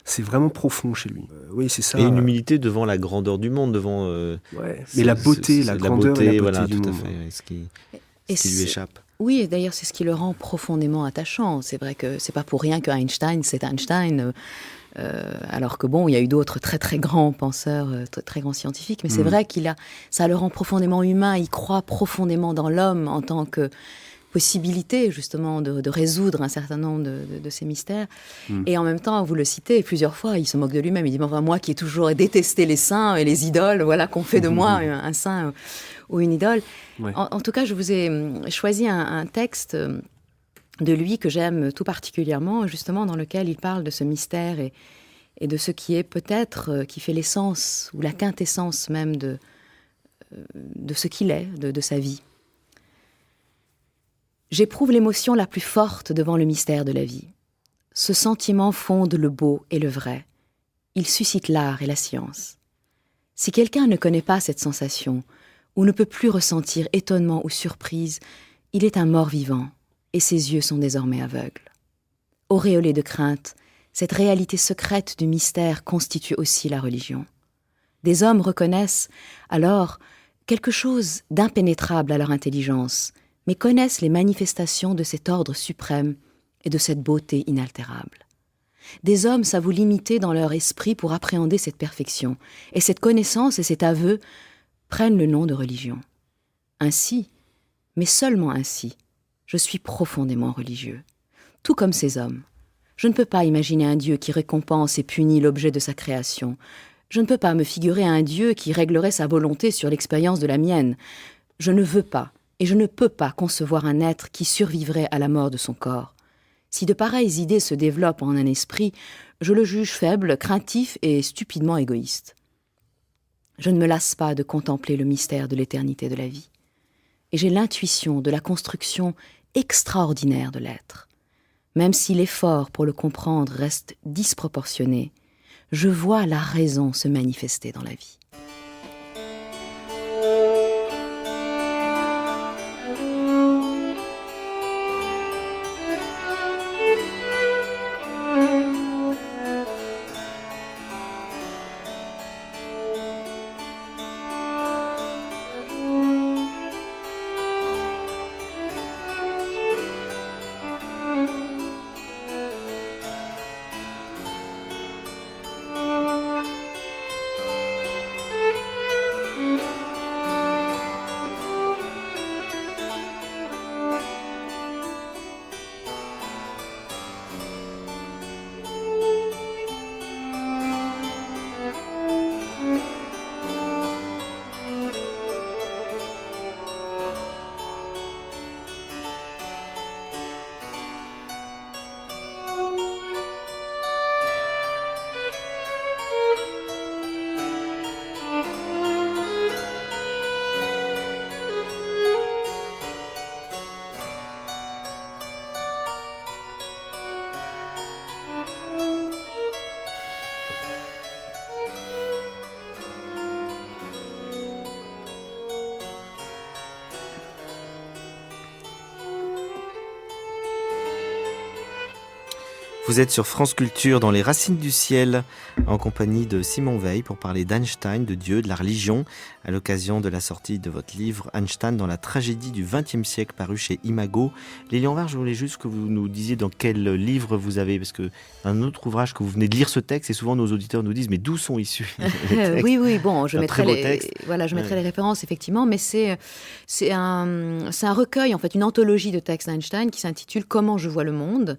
D: c'est vraiment profond chez lui. Oui, c'est ça.
C: Et une humilité devant la grandeur du monde, devant...
D: mais la beauté, la grandeur et la beauté
C: voilà,
D: du
C: tout
D: monde.
C: À fait, ce qui lui échappe.
A: Oui, et d'ailleurs, c'est ce qui le rend profondément attachant. C'est vrai que c'est pas pour rien que Einstein, c'est Einstein, alors que bon, il y a eu d'autres très très grands penseurs, très grands scientifiques, mais c'est vrai ça le rend profondément humain. Il croit profondément dans l'homme en tant que possibilité justement de résoudre un certain nombre de ces mystères. Et en même temps, vous le citez plusieurs fois, il se moque de lui-même. Il dit, enfin, moi qui ai toujours détesté les saints et les idoles, voilà qu'on fait de moi un saint ou une idole.
D: Ouais.
A: En tout cas, je vous ai choisi un texte de lui que j'aime tout particulièrement, justement dans lequel il parle de ce mystère et de ce qui est peut-être, qui fait l'essence ou la quintessence même de ce qu'il est, de sa vie. J'éprouve l'émotion la plus forte devant le mystère de la vie. Ce sentiment fonde le beau et le vrai. Il suscite l'art et la science. Si quelqu'un ne connaît pas cette sensation, ou ne peut plus ressentir étonnement ou surprise, il est un mort-vivant, et ses yeux sont désormais aveugles. Auréolé de crainte, cette réalité secrète du mystère constitue aussi la religion. Des hommes reconnaissent alors quelque chose d'impénétrable à leur intelligence, mais connaissent les manifestations de cet ordre suprême et de cette beauté inaltérable. Des hommes savent vous limiter dans leur esprit pour appréhender cette perfection. Et cette connaissance et cet aveu prennent le nom de religion. Ainsi, mais seulement ainsi, je suis profondément religieux. Tout comme ces hommes. Je ne peux pas imaginer un Dieu qui récompense et punit l'objet de sa création. Je ne peux pas me figurer un Dieu qui réglerait sa volonté sur l'expérience de la mienne. Je ne veux pas, et je ne peux pas concevoir un être qui survivrait à la mort de son corps. Si de pareilles idées se développent en un esprit, je le juge faible, craintif et stupidement égoïste. Je ne me lasse pas de contempler le mystère de l'éternité de la vie. Et j'ai l'intuition de la construction extraordinaire de l'être. Même si l'effort pour le comprendre reste disproportionné, je vois la raison se manifester dans la vie.
C: Vous êtes sur France Culture dans Les Racines du Ciel, en compagnie de Simon Weil pour parler d'Einstein, de Dieu, de la religion, à l'occasion de la sortie de votre livre Einstein dans la tragédie du XXe siècle, paru chez Imago. Lilian Var, je voulais juste que vous nous disiez dans quel livre vous avez, parce que un autre ouvrage que vous venez de lire ce texte, et souvent nos auditeurs nous disent, mais d'où sont issus les textes?
A: Oui, bon, je
C: Un
A: mettrai
C: très beau texte.
A: les références, effectivement, mais c'est un recueil, en fait, une anthologie de textes d'Einstein qui s'intitule « Comment je vois le monde »,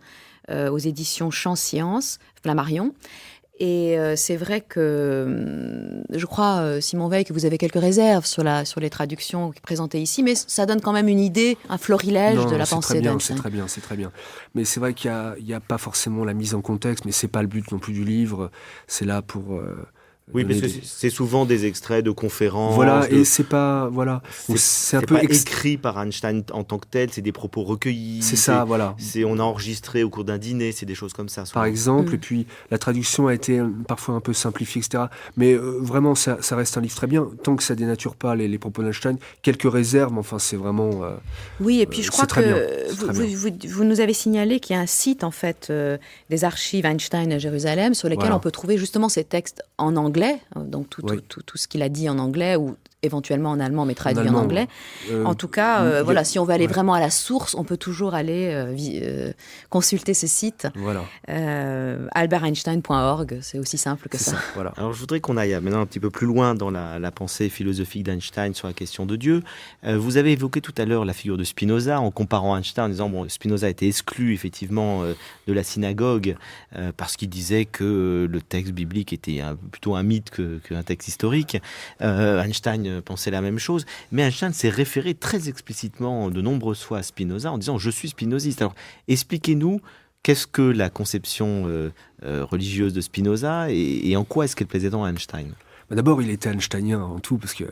A: aux éditions Champs Sciences, Flammarion. Et c'est vrai que je crois, Simon Weil, que vous avez quelques réserves sur les traductions présentées ici, mais ça donne quand même une idée, un florilège de la pensée d'Einstein.
D: C'est très bien. Mais c'est vrai qu'il y a pas forcément la mise en contexte, mais c'est pas le but non plus du livre. C'est là pour...
C: Oui, mais c'est souvent des extraits de conférences.
D: Voilà, et c'est pas... Voilà.
C: C'est un peu écrit par Einstein en tant que tel, c'est des propos recueillis.
D: C'est ça, voilà.
C: On a enregistré au cours d'un dîner, c'est des choses comme ça. Souvent.
D: Par exemple, et puis la traduction a été parfois un peu simplifiée, etc. Mais vraiment, ça reste un livre très bien, tant que ça dénature pas les propos d'Einstein. Quelques réserves, mais enfin, c'est vraiment...
A: oui, et puis je crois que vous nous avez signalé qu'il y a un site, en fait, des archives Einstein à Jérusalem, sur lesquels on peut trouver justement ces textes en anglais, donc tout ce qu'il a dit en anglais, ou éventuellement en allemand, mais traduit en anglais. En tout cas, voilà, si on veut aller vraiment à la source, on peut toujours aller consulter ce site.
D: Voilà.
A: alberteinstein.org, c'est aussi simple que ça.
C: Voilà. Alors je voudrais qu'on aille maintenant un petit peu plus loin dans la pensée philosophique d'Einstein sur la question de Dieu. Vous avez évoqué tout à l'heure la figure de Spinoza en comparant Einstein, en disant bon, Spinoza a été exclu effectivement de la synagogue parce qu'il disait que le texte biblique était plutôt un mythe qu'un texte historique. Einstein pensait la même chose, mais Einstein s'est référé très explicitement de nombreuses fois à Spinoza en disant « je suis spinoziste ». Alors, expliquez-nous qu'est-ce que la conception religieuse de Spinoza et en quoi est-ce qu'elle plaisait tant à Einstein ?
D: D'abord, il était einsteinien avant tout, parce que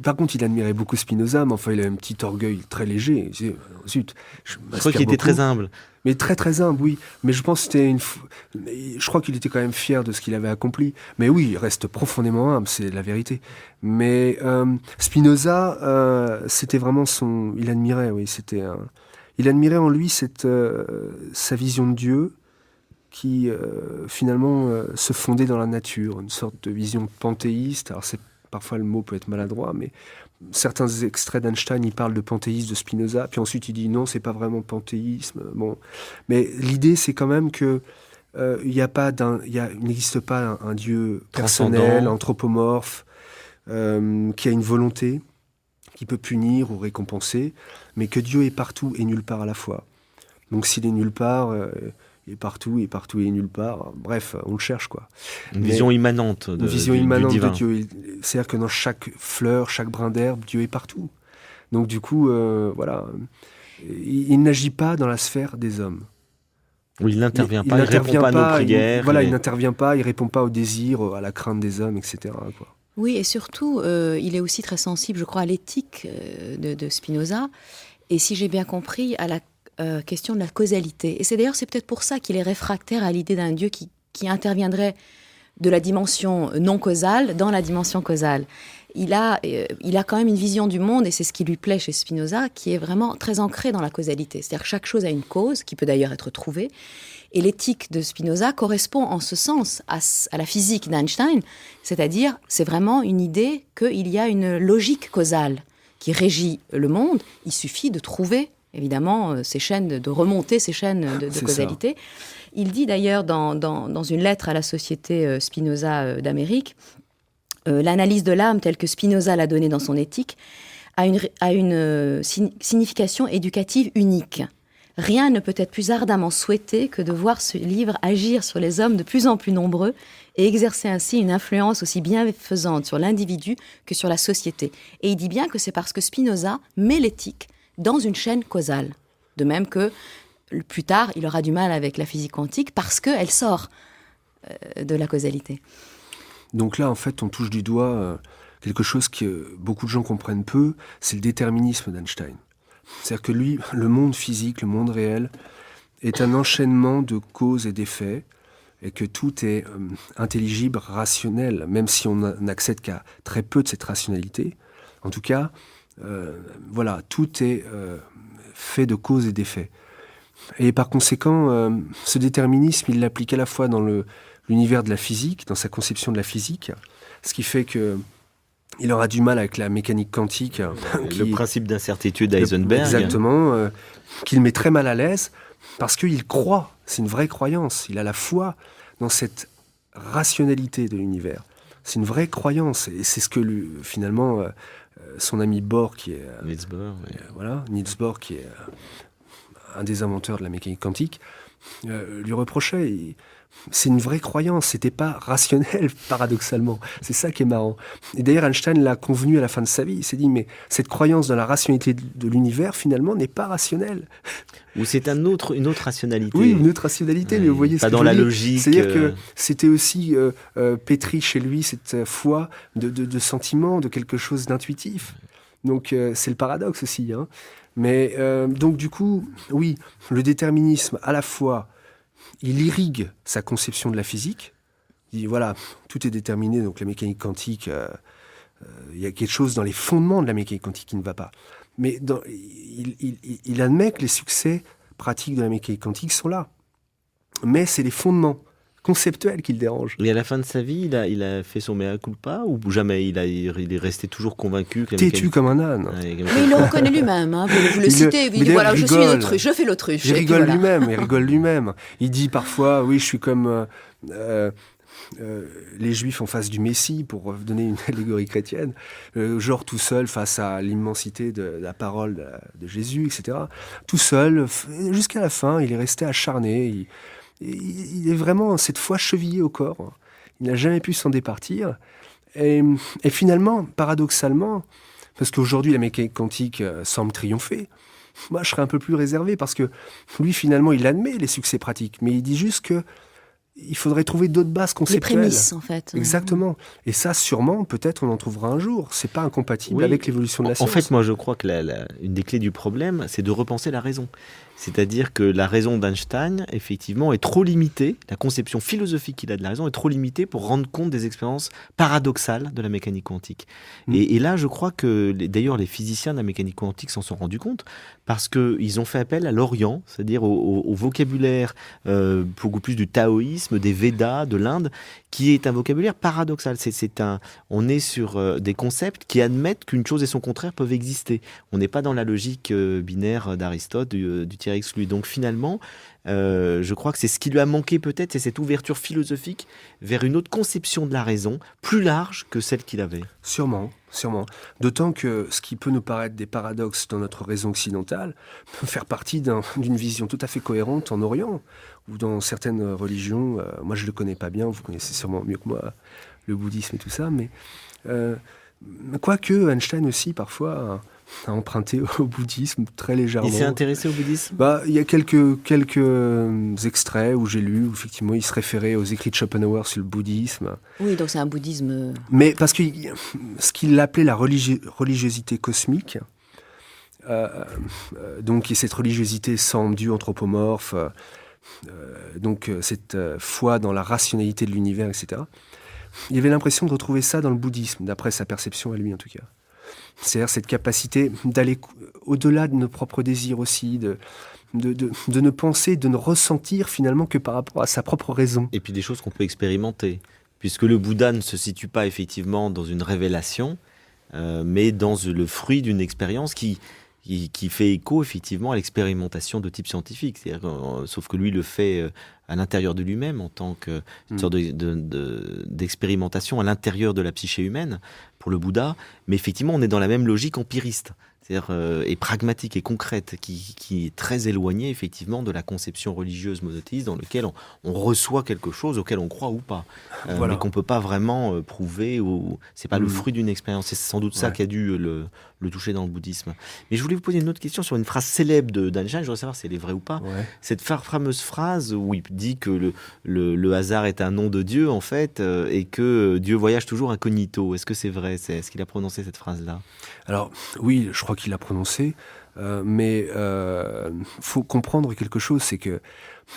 D: par contre, il admirait beaucoup Spinoza, mais enfin, il avait un petit orgueil très léger. Zut,
C: je crois qu'il était très humble.
D: Mais très très humble, oui. Mais je pense que je crois qu'il était quand même fier de ce qu'il avait accompli. Mais oui, il reste profondément humble, c'est la vérité. Mais Spinoza, c'était vraiment il admirait, oui, il admirait en lui sa vision de Dieu, qui finalement se fondait dans la nature, une sorte de vision panthéiste. Alors c'est parfois le mot peut être maladroit, mais certains extraits d'Einstein, il parle de panthéisme de Spinoza, puis ensuite il dit non, c'est pas vraiment panthéisme. Bon. Mais l'idée, c'est quand même que il n'existe pas un Dieu personnel,
C: Transcendant.
D: anthropomorphe, qui a une volonté, qui peut punir ou récompenser, mais que Dieu est partout et nulle part à la fois. Donc s'il est nulle part, il est partout, et partout et nulle part. Bref, on le cherche, quoi.
C: Une
D: Mais-
C: vision immanente
D: Une vision immanente
C: du
D: de
C: divin.
D: Dieu. C'est-à-dire que dans chaque fleur, chaque brin d'herbe, Dieu est partout. Donc du coup, voilà, il n'agit pas dans la sphère des hommes.
C: Où il n'intervient pas, il
D: n'intervient
C: répond pas à nos
D: il-
C: prières.
D: voilà,
C: il
D: il
C: est-
D: n'intervient pas, il répond pas aux désirs, à la crainte des hommes, etc. quoi.
A: Oui, et surtout, il est aussi très sensible, je crois, à l'éthique de Spinoza, et si j'ai bien compris, à la question de la causalité. Et c'est peut-être pour ça qu'il est réfractaire à l'idée d'un Dieu qui interviendrait de la dimension non causale dans la dimension causale. Il a quand même une vision du monde, et c'est ce qui lui plaît chez Spinoza, qui est vraiment très ancrée dans la causalité. C'est-à-dire que chaque chose a une cause, qui peut d'ailleurs être trouvée, et l'éthique de Spinoza correspond en ce sens à la physique d'Einstein, c'est-à-dire c'est vraiment une idée qu'il y a une logique causale qui régit le monde. Il suffit de trouver, évidemment, ces chaînes, de remonter ces chaînes de
D: C'est
A: causalité. Il dit d'ailleurs dans une lettre à la Société Spinoza d'Amérique, l'analyse de l'âme telle que Spinoza l'a donnée dans son éthique a une signification éducative unique. Rien ne peut être plus ardemment souhaité que de voir ce livre agir sur les hommes de plus en plus nombreux et exercer ainsi une influence aussi bienfaisante sur l'individu que sur la société. Et il dit bien que c'est parce que Spinoza met l'éthique dans une chaîne causale. De même que, plus tard, il aura du mal avec la physique quantique parce qu'elle sort de la causalité.
D: Donc là, en fait, on touche du doigt quelque chose que beaucoup de gens comprennent peu, c'est le déterminisme d'Einstein. C'est-à-dire que lui, le monde physique, le monde réel, est un enchaînement de causes et d'effets, et que tout est intelligible, rationnel, même si on n'accède qu'à très peu de cette rationalité. En tout cas, voilà, tout est fait de causes et d'effets. Et par conséquent, ce déterminisme, il l'applique à la fois dans l'univers de la physique, dans sa conception de la physique, ce qui fait que il aura du mal avec la mécanique quantique.
C: Le principe d'incertitude d'Heisenberg.
D: Exactement, qu'il met très mal à l'aise, parce qu'il croit, c'est une vraie croyance, il a la foi dans cette rationalité de l'univers. C'est une vraie croyance, et c'est ce que finalement son ami Bohr, qui est
C: Niels Bohr, oui.
D: voilà, Niels Bohr, qui est un des inventeurs de la mécanique quantique, lui reprochait. C'est une vraie croyance, c'était pas rationnel, paradoxalement. C'est ça qui est marrant. Et d'ailleurs, Einstein l'a convenu à la fin de sa vie. Il s'est dit, mais cette croyance dans la rationalité de l'univers, finalement, n'est pas rationnelle.
C: Ou c'est une autre rationalité.
D: Oui, une autre rationalité, mais vous voyez
C: pas
D: ce que
C: dans
D: je
C: la
D: veux dire.
C: logique.
D: C'est-à-dire que c'était aussi pétri chez lui, cette foi de sentiment, de quelque chose d'intuitif. Donc, c'est le paradoxe aussi. Hein. Mais donc, du coup, oui, le déterminisme, à la fois, il irrigue sa conception de la physique. Il dit, voilà, tout est déterminé, donc la mécanique quantique, il y a quelque chose dans les fondements de la mécanique quantique qui ne va pas. Mais il admet que les succès pratiques de la mécanique quantique sont là. Mais c'est les fondements conceptuels qui le dérangent.
C: Et à la fin de sa vie, il a fait son mea culpa ou jamais il est resté toujours convaincu que la
D: Têtu
C: mécanique-
D: comme un âne.
C: Ouais,
A: Mais il le reconnaît lui-même, hein, vous le
D: Il
A: citez,
D: mais
A: il dit
D: d'ailleurs,
A: voilà,
D: il
A: je suis
D: rigole.
A: l'autruche, je fais l'autruche.
D: Il
A: et puis
D: rigole
A: voilà.
D: lui-même, il rigole lui-même. Il dit parfois, oui, je suis comme les Juifs en face du Messie, pour donner une allégorie chrétienne, genre tout seul face à l'immensité de la parole de Jésus, etc. Tout seul, jusqu'à la fin, il est resté acharné. Il est vraiment cette fois chevillé au corps. Il n'a jamais pu s'en départir. Et finalement, paradoxalement, parce qu'aujourd'hui la mécanique quantique semble triompher, moi je serais un peu plus réservé, parce que lui finalement il admet les succès pratiques, mais il dit juste que il faudrait trouver d'autres bases
A: Les
D: conceptuelles.
A: prémices, en fait.
D: Exactement. Et ça, sûrement, peut-être on en trouvera un jour. C'est pas incompatible
C: Oui.
D: avec l'évolution de la
C: En
D: science.
C: fait, moi, je crois que une des clés du problème, c'est de repenser la raison. C'est-à-dire que la raison d'Einstein, effectivement, est trop limitée, la conception philosophique qu'il a de la raison est trop limitée pour rendre compte des expériences paradoxales de la mécanique quantique. Et là, je crois que, d'ailleurs, les physiciens de la mécanique quantique s'en sont rendus compte, parce qu'ils ont fait appel à l'Orient, c'est-à-dire au vocabulaire beaucoup plus du taoïsme, des Védas, de l'Inde, qui est un vocabulaire paradoxal. On est sur des concepts qui admettent qu'une chose et son contraire peuvent exister. On n'est pas dans la logique binaire d'Aristote, du tiers exclu. Donc finalement, je crois que c'est ce qui lui a manqué peut-être, c'est cette ouverture philosophique vers une autre conception de la raison, plus large que celle qu'il avait.
D: Sûrement, sûrement. D'autant que ce qui peut nous paraître des paradoxes dans notre raison occidentale peut faire partie d'une vision tout à fait cohérente en Orient, ou dans certaines religions. Moi, je ne le connais pas bien, vous connaissez sûrement mieux que moi le bouddhisme et tout ça, mais quoique Einstein aussi, parfois, a emprunté au bouddhisme très légèrement.
C: Il s'est intéressé au bouddhisme ?
D: Il y a quelques extraits où j'ai lu où effectivement il se référait aux écrits de Schopenhauer sur le bouddhisme.
A: Oui, donc c'est un bouddhisme...
D: Mais parce que ce qu'il appelait la religiosité cosmique, donc cette religiosité sans Dieu anthropomorphe, donc cette foi dans la rationalité de l'univers, etc. Il avait l'impression de retrouver ça dans le bouddhisme, d'après sa perception à lui en tout cas. C'est-à-dire cette capacité d'aller au-delà de nos propres désirs aussi, de ne penser, de ne ressentir finalement que par rapport à sa propre raison.
C: Et puis des choses qu'on peut expérimenter, puisque le Bouddha ne se situe pas effectivement dans une révélation, mais dans le fruit d'une expérience qui fait écho effectivement à l'expérimentation de type scientifique. Sauf que lui le fait à l'intérieur de lui-même en tant qu'une sorte d'expérimentation à l'intérieur de la psyché humaine pour le Bouddha. Mais effectivement, on est dans la même logique empiriste, c'est-à-dire et pragmatique et concrète, qui est très éloignée effectivement de la conception religieuse monothéiste dans laquelle on reçoit quelque chose auquel on croit ou pas,
D: Voilà.
C: mais qu'on peut pas vraiment prouver, ou c'est pas le fruit d'une expérience. C'est sans doute ça qui a dû le toucher dans le bouddhisme. Mais je voulais vous poser une autre question sur une phrase célèbre d'Einstein. Je voudrais savoir si elle est vraie ou pas.
D: Ouais.
C: Cette fameuse phrase où il dit que le hasard est un nom de Dieu en fait, et que Dieu voyage toujours incognito. Est-ce que c'est vrai? Est-ce qu'il a prononcé cette phrase-là?
D: Alors oui, je crois qu'il l'a prononcé, mais faut comprendre quelque chose, c'est que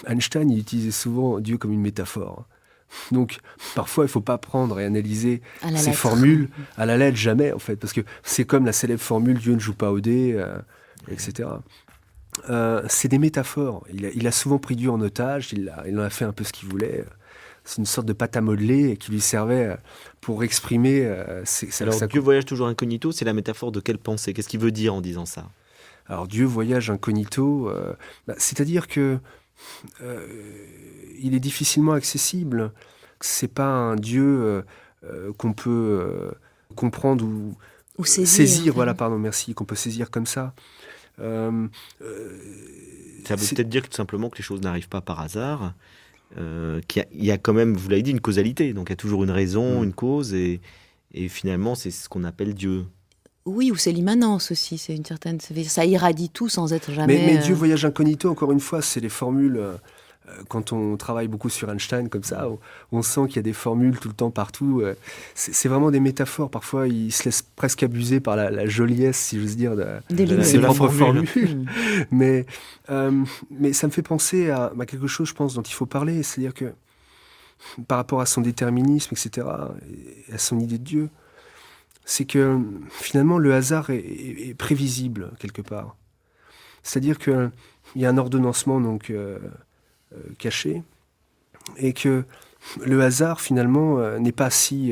D: Einstein il utilisait souvent Dieu comme une métaphore. Donc parfois il ne faut pas prendre et analyser
A: À la
D: ces
A: lettre.
D: formules à la lettre, jamais en fait, parce que c'est comme la célèbre formule Dieu ne joue pas au dé, etc. C'est des métaphores. Il a souvent pris Dieu en otage, il en a fait un peu ce qu'il voulait. C'est une sorte de pâte à modeler qui lui servait pour exprimer
C: Alors
D: sa...
C: Dieu voyage toujours incognito, c'est la métaphore de quelle pensée? Qu'est-ce qu'il veut dire en disant ça?
D: Alors Dieu voyage incognito, c'est-à-dire que il est difficilement accessible. C'est pas un Dieu qu'on peut comprendre
A: Ou saisir.
D: Voilà, pardon, merci, qu'on peut saisir comme ça.
C: Ça veut peut-être dire que, tout simplement que les choses n'arrivent pas par hasard, qu'il y a quand même, vous l'avez dit, une causalité. Donc il y a toujours une raison, une cause, et finalement c'est ce qu'on appelle Dieu.
A: Oui, ou c'est l'immanence aussi, c'est une certaine... Ça irradie tout sans être jamais...
D: Mais Dieu voyage incognito, encore une fois, c'est les formules... quand on travaille beaucoup sur Einstein comme ça, on sent qu'il y a des formules tout le temps partout. C'est vraiment des métaphores. Parfois, il se laisse presque abuser par la joliesse, si j'ose dire, de ses propres formules. Mais ça me fait penser à quelque chose, je pense, dont il faut parler. C'est-à-dire que par rapport à son déterminisme, etc., et à son idée de Dieu, c'est que finalement, le hasard est prévisible, quelque part. C'est-à-dire qu'il y a un ordonnancement, donc... caché, et que le hasard finalement n'est pas si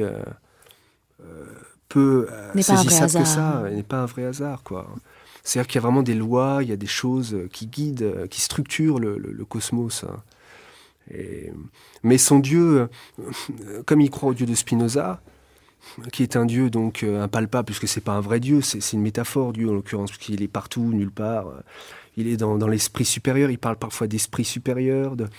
D: peu saisissable que ça, n'est pas un vrai hasard, quoi. C'est-à-dire qu'il y a vraiment des lois, il y a des choses qui guident, qui structurent le cosmos. Mais son Dieu, comme il croit au Dieu de Spinoza, qui est un Dieu donc impalpable, puisque c'est pas un vrai Dieu, c'est une métaphore, Dieu en l'occurrence, puisqu'il est partout, nulle part. Il est dans l'esprit supérieur, il parle parfois d'esprit supérieur, de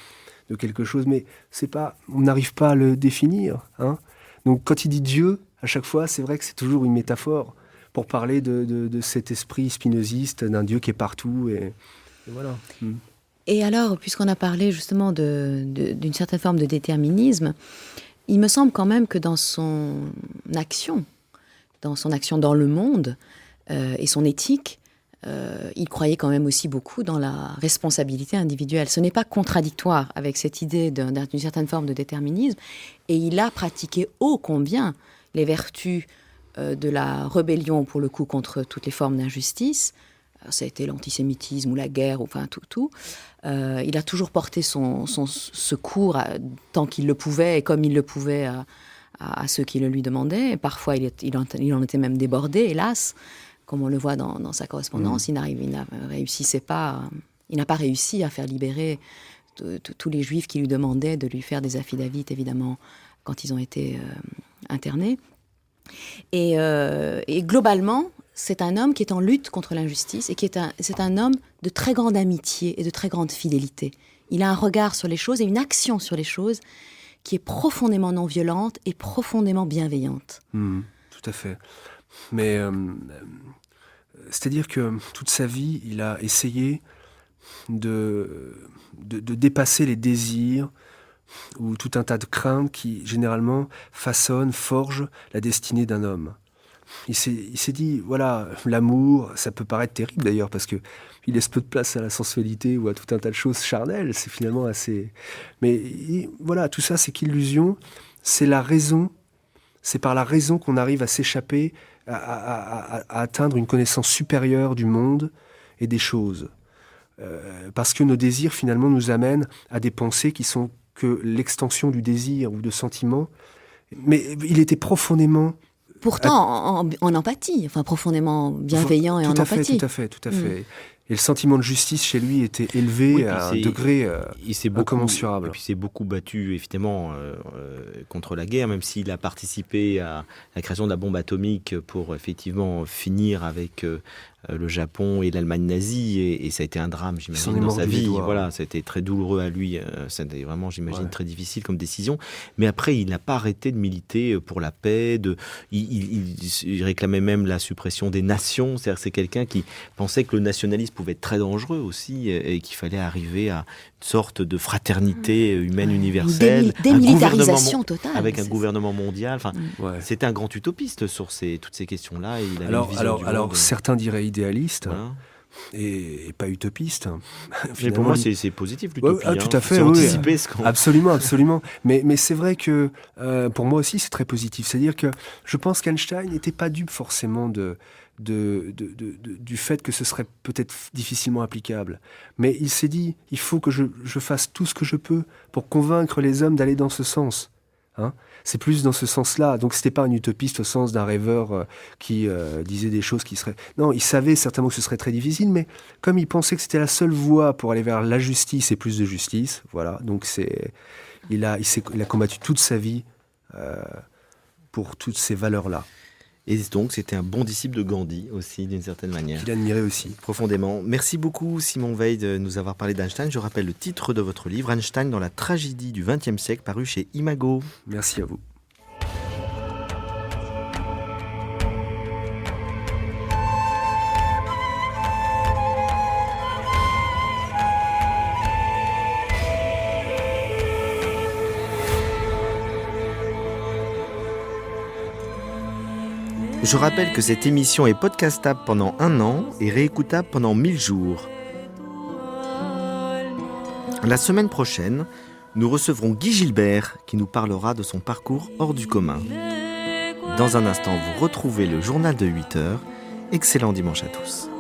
D: quelque chose, mais c'est pas, on n'arrive pas à le définir. Hein. Donc quand il dit Dieu, à chaque fois, c'est vrai que c'est toujours une métaphore pour parler de cet esprit spinoziste, d'un Dieu qui est partout. Et voilà.
A: Et alors, puisqu'on a parlé justement d'une certaine forme de déterminisme, il me semble quand même que dans son action dans le monde et son éthique, il croyait quand même aussi beaucoup dans la responsabilité individuelle. Ce n'est pas contradictoire avec cette idée d'une certaine forme de déterminisme. Et il a pratiqué ô combien les vertus de la rébellion, pour le coup, contre toutes les formes d'injustice. Ça a été l'antisémitisme ou la guerre, enfin tout. Il a toujours porté son secours tant qu'il le pouvait et comme il le pouvait à ceux qui le lui demandaient. Et parfois, il en était même débordé, hélas, comme on le voit dans sa correspondance. Il n'a pas réussi à faire libérer tous les Juifs qui lui demandaient de lui faire des affidavits, évidemment, quand ils ont été internés. Et globalement, c'est un homme qui est en lutte contre l'injustice et c'est un homme de très grande amitié et de très grande fidélité. Il a un regard sur les choses et une action sur les choses qui est profondément non violente et profondément bienveillante.
D: Tout à fait. Mais c'est-à-dire que toute sa vie, il a essayé de dépasser les désirs ou tout un tas de craintes qui, généralement, forgent la destinée d'un homme. Il s'est dit, voilà, l'amour, ça peut paraître terrible d'ailleurs, parce qu'il laisse peu de place à la sensualité ou à tout un tas de choses charnelles, c'est finalement assez... Mais voilà, tout ça, c'est qu'illusion, c'est la raison, c'est par la raison qu'on arrive à s'échapper, à atteindre une connaissance supérieure du monde et des choses. Parce que nos désirs, finalement, nous amènent à des pensées qui sont que l'extension du désir ou de sentiment. Mais il était profondément...
A: Pourtant, en empathie, enfin profondément bienveillant et en empathie.
D: Tout à fait. Et le sentiment de justice chez lui était élevé à un degré incommensurable.
C: Et puis il s'est beaucoup battu, évidemment, contre la guerre, même s'il a participé à la création de la bombe atomique pour, effectivement, finir avec le Japon et l'Allemagne nazie. Et ça a été un drame, j'imagine, dans sa vie. Voilà, ça a été très douloureux à lui. Ça a été vraiment, j'imagine, très difficile comme décision. Mais après, il n'a pas arrêté de militer pour la paix. Il réclamait même la suppression des nations. C'est-à-dire, c'est quelqu'un qui pensait que le nationalisme pouvait être très dangereux aussi et qu'il fallait arriver à une sorte de fraternité humaine universelle.
A: Démilitarisation totale.
C: Avec un gouvernement mondial. Enfin, c'était un grand utopiste sur toutes ces questions-là. Et il avait une vision du monde.
D: Certains diraient idéaliste et pas utopiste.
C: Mais pour moi, c'est positif l'utopie.
D: Tout à fait.
C: C'est anticipé
D: Absolument. Mais c'est vrai que pour moi aussi, c'est très positif. C'est-à-dire que je pense qu'Einstein n'était pas dupe forcément du fait que ce serait peut-être difficilement applicable. Mais il s'est dit, il faut que je fasse tout ce que je peux pour convaincre les hommes d'aller dans ce sens. C'est plus dans ce sens-là. Donc, c'était pas un utopiste au sens d'un rêveur qui disait des choses qui seraient... Non, il savait certainement que ce serait très difficile, mais comme il pensait que c'était la seule voie pour aller vers la justice et plus de justice, voilà. Donc, il a combattu toute sa vie pour toutes ces valeurs-là.
C: Et donc, c'était un bon disciple de Gandhi aussi, d'une certaine manière.
D: Qu'il admirait aussi.
C: Profondément. Merci beaucoup, Simon Weil, de nous avoir parlé d'Einstein. Je rappelle le titre de votre livre, Einstein dans la tragédie du XXe siècle, paru chez Imago.
D: Merci à vous.
C: Je rappelle que cette émission est podcastable pendant 1 an et réécoutable pendant 1000 jours. La semaine prochaine, nous recevrons Guy Gilbert qui nous parlera de son parcours hors du commun. Dans un instant, vous retrouvez le journal de 8 heures. Excellent dimanche à tous.